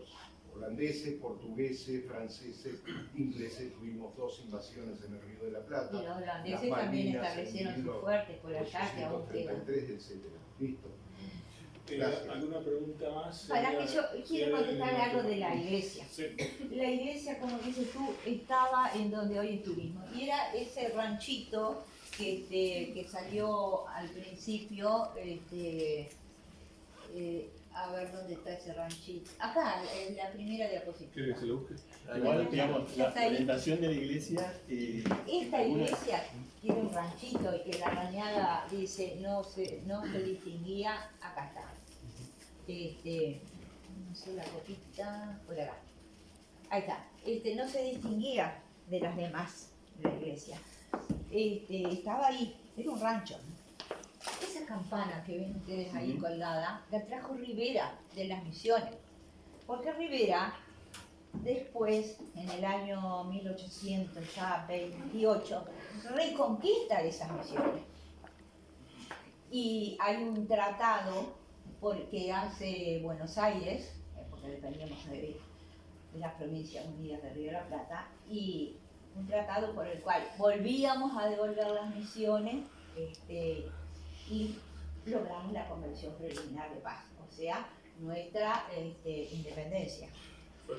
holandeses, portugueses, franceses, ingleses. Tuvimos 2 invasiones en el Río de la Plata. Y los holandeses las también Malvinas establecieron en sus fuertes por allá, que aún quedan. 1833, etc. Listo. Gracias. ¿Alguna pregunta más? Para que yo quiero contestar algo de la iglesia. Sí. La iglesia, como dices tú, estaba en donde hoy estuvimos. Y era ese ranchito que salió al principio, a ver dónde está ese ranchito. Acá, en la primera diapositiva. ¿Quiere que se lo busque? Igual, digamos, Ya la está ahí. orientación de la iglesia. Esta iglesia tiene un ranchito y que la arañada dice no se distinguía. Acá está. No sé la copita, por acá. Ahí está. No se distinguía de las demás de la iglesia. Estaba ahí, era un rancho. Esa campana que ven ustedes ahí colgada, la trajo Rivera de las Misiones. Porque Rivera, después, en el año 1828, reconquista esas misiones. Y hay un tratado que hace Buenos Aires, porque dependíamos de las Provincias Unidas de Río de la Plata, y un tratado por el cual volvíamos a devolver las misiones y logramos la Convención Preliminar de Paz, o sea, nuestra independencia. Fue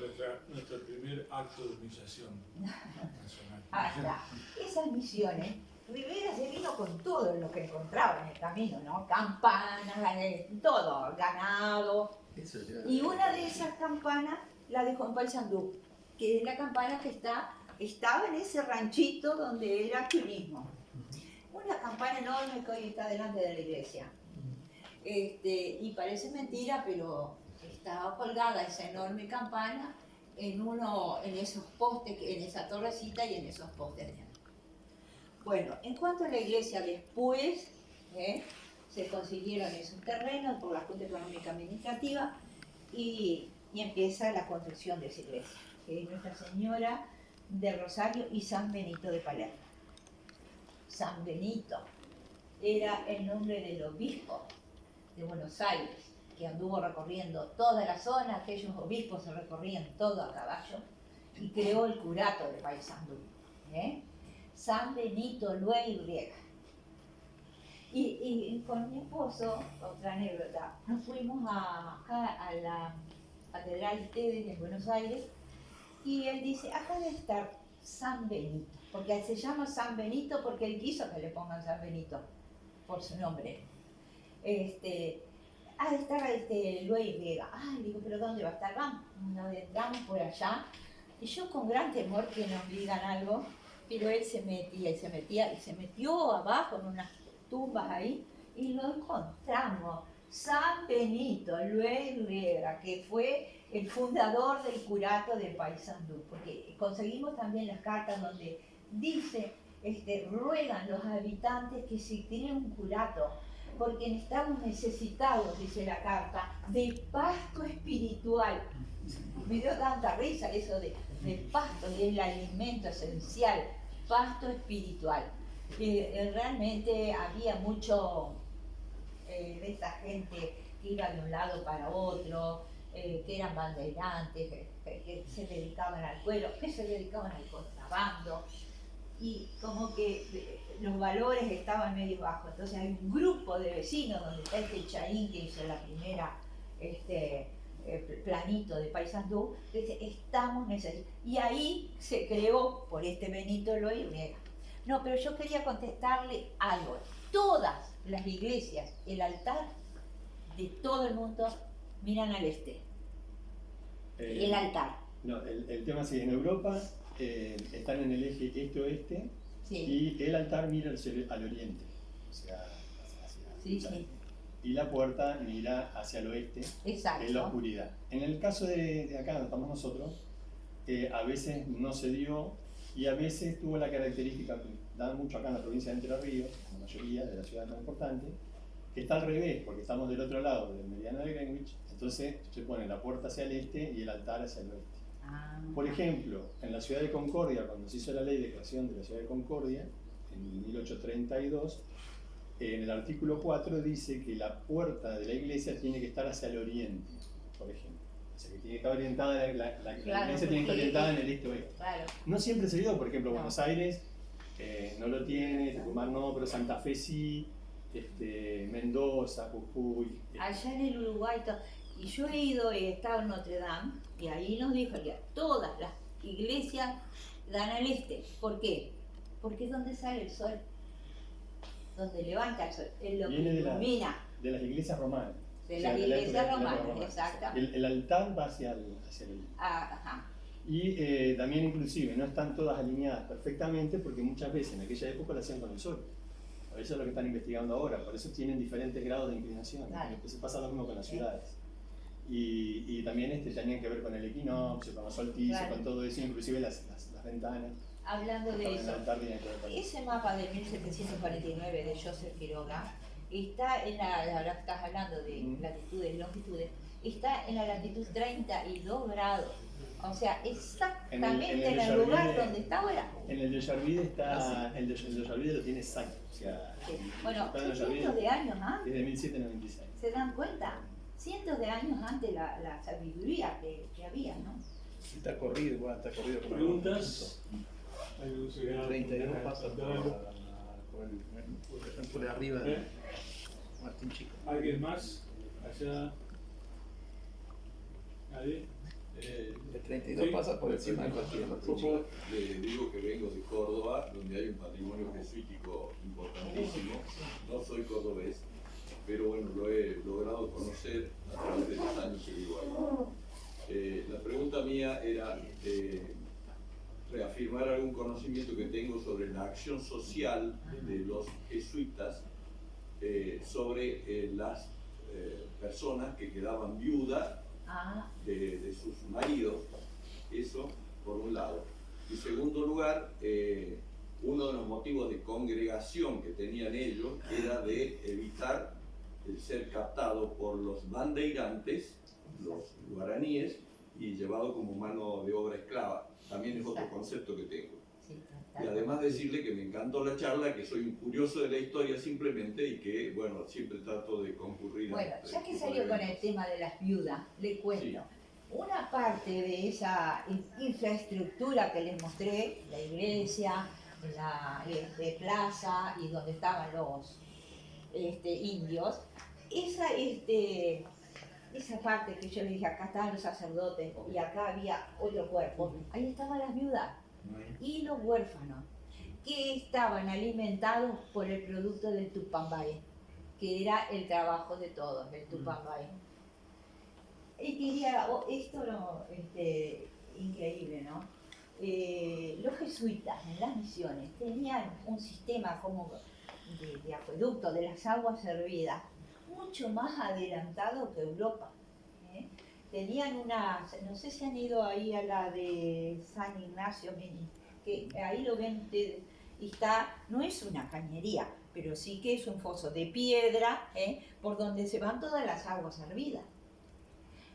nuestro primer acto de organización nacional. Hasta esas misiones, Rivera se vino con todo lo que encontraba en el camino, ¿no? Campanas, todo, ganado. Y una de esas campanas la dejó en Paysandú, que es la campana que estaba en ese ranchito donde era turismo. Una campana enorme que hoy está delante de la iglesia. Y parece mentira, pero estaba colgada esa enorme campana en esos postes, en esa torrecita y en esos postes. Bueno, en cuanto a la iglesia, después se consiguieron esos terrenos por la Junta Económica Administrativa y empieza la construcción de esa iglesia, que es Nuestra Señora del Rosario y San Benito de Palermo. San Benito era el nombre del obispo de Buenos Aires, que anduvo recorriendo toda la zona. Aquellos obispos se recorrían todo a caballo y creó el curato de Paysandú. San Benito Luey. Y con mi esposo, otra anécdota, nos fuimos acá a la Catedral de Tedes en Buenos Aires y él dice, acá debe estar San Benito, porque se llama San Benito porque él quiso que le pongan San Benito por su nombre. Ha de estar Luey Riega. Ay, digo, pero ¿dónde va a estar? Vamos, nos entramos por allá. Y yo con gran temor que nos digan algo, pero él se metía y se metió abajo en unas tumbas ahí y lo encontramos. San Benito Herrera, que fue el fundador del curato de Paysandú, porque conseguimos también las cartas donde dice, ruegan los habitantes que se cree un curato, porque estamos necesitados, dice la carta, de pasto espiritual. Me dio tanta risa eso de pasto, y el alimento esencial, pasto espiritual. Realmente había mucho de esa gente que iba de un lado para otro, que eran bandeirantes, que se dedicaban al pueblo, que se dedicaban al contrabando, y como que los valores estaban medio bajos. Entonces hay un grupo de vecinos, donde está Chaín, que hizo la primera planito de Paysandú, que dice, estamos necesitados. Y ahí se creó por Benito Herrera. No, pero yo quería contestarle algo. Todas las iglesias, el altar de todo el mundo miran al este. El altar. No, el tema sigue. En Europa están en el eje este-oeste, sí. Y el altar mira al oriente, o sea, sí, sí. Y la puerta mira hacia el oeste, exacto. En la oscuridad. En el caso de acá donde estamos nosotros, a veces no se dio y a veces tuvo la característica que da mucho acá en la provincia de Entre Ríos, la mayoría de la ciudad más importante, que está al revés, porque estamos del otro lado del meridiano de Greenwich, entonces se pone la puerta hacia el este y el altar hacia el oeste. Por ejemplo, en la ciudad de Concordia, cuando se hizo la ley de creación de la ciudad de Concordia, en 1832, en el artículo 4 dice que la puerta de la iglesia tiene que estar hacia el oriente, por ejemplo. O sea, que tiene que estar orientada, la iglesia tiene que estar orientada en el este-oeste. Claro. No siempre se dio, por ejemplo, Buenos Aires no lo tiene, Tucumán no, pero Santa Fe sí, Mendoza, Jujuy. Allá en el Uruguay, y yo he ido, he estado en Notre Dame, y ahí nos dijo que todas las iglesias dan al este. ¿Por qué? Porque es donde sale el sol, donde levanta el sol, es lo que ilumina. De las iglesias romanas. De las iglesias romanas, exactamente. El altar va hacia el oriente. Ajá. Y también inclusive no están todas alineadas perfectamente porque muchas veces en aquella época lo hacían con el sol. A veces es lo que están investigando ahora, por eso tienen diferentes grados de inclinación. Claro. Entonces pasa lo mismo con las ciudades. Y también tenían que ver con el equinoccio, con los solsticios, claro. Con todo eso, inclusive las ventanas. Hablando de eso, de ese mapa de 1749 de Joseph Quiroga está en ahora estás hablando de latitudes y longitudes, está en la latitud 32 grados. O sea, exactamente en el lugar donde está ahora. En el de Yarvide está, el de Yarvide lo tiene exacto. O sea, sí. Bueno, cientos de años antes. Desde 1796. ¿Se dan cuenta? Cientos de años antes la sabiduría que había, ¿no? Está corrido, igual, está corrido. ¿Preguntas? 32 pasa por el arriba de Martín Chico. ¿Alguien más? Allá. ¿Nadie? El 32 pasa por encima del partido. Le digo que vengo de Córdoba, donde hay un patrimonio jesuítico importantísimo. No soy cordobés, pero bueno, lo he logrado conocer a través de los años que vivo ahí. La pregunta mía era reafirmar algún conocimiento que tengo sobre la acción social de los jesuitas sobre las personas que quedaban viudas de sus maridos. Eso por un lado. En segundo lugar, uno de los motivos de congregación que tenían ellos era de evitar el ser captado por los bandeirantes, los guaraníes, y llevado como mano de obra esclava. También es otro concepto que tengo. Y además decirle que me encantó la charla, que soy un curioso de la historia simplemente y que, bueno, siempre trato de concurrir. Bueno, ya que salió con el tema de las viudas, le cuento. Sí. Una parte de esa infraestructura que les mostré, la iglesia, la plaza y donde estaban los indios, esa parte que yo les dije, acá estaban los sacerdotes y acá había otro cuerpo, ahí estaban las viudas y los huérfanos, que estaban alimentados por el producto del Tupambay, que era el trabajo de todos, el Tupambay. Y quería, esto no, increíble, ¿no? Los jesuitas en las misiones tenían un sistema como de acueducto, de las aguas servidas, mucho más adelantado que Europa. Tenían unas, no sé si han ido ahí a la de San Ignacio, que ahí lo ven ustedes, y está, no es una cañería, pero sí que es un foso de piedra, por donde se van todas las aguas servidas.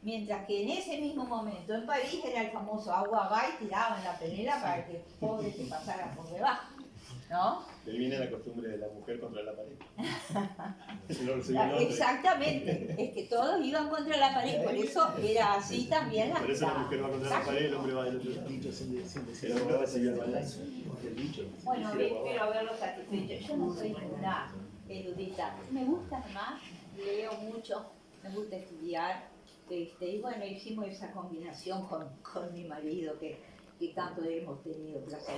Mientras que en ese mismo momento en París era el famoso agua va y tiraban la penela para que pobres se pasaran por debajo, ¿no? De ahí viene la costumbre de la mujer contra la pared. Exactamente, es que todos iban contra la pared, por eso era así también la. Por eso la mujer va contra la pared y el hombre va del otro lado. El hombre va a seguir el balazo. Bueno, espero haberlo satisfecho. Yo no soy ninguna erudita, me gusta más, leo mucho, me gusta estudiar. Y bueno, hicimos esa combinación con mi marido que tanto hemos tenido placer.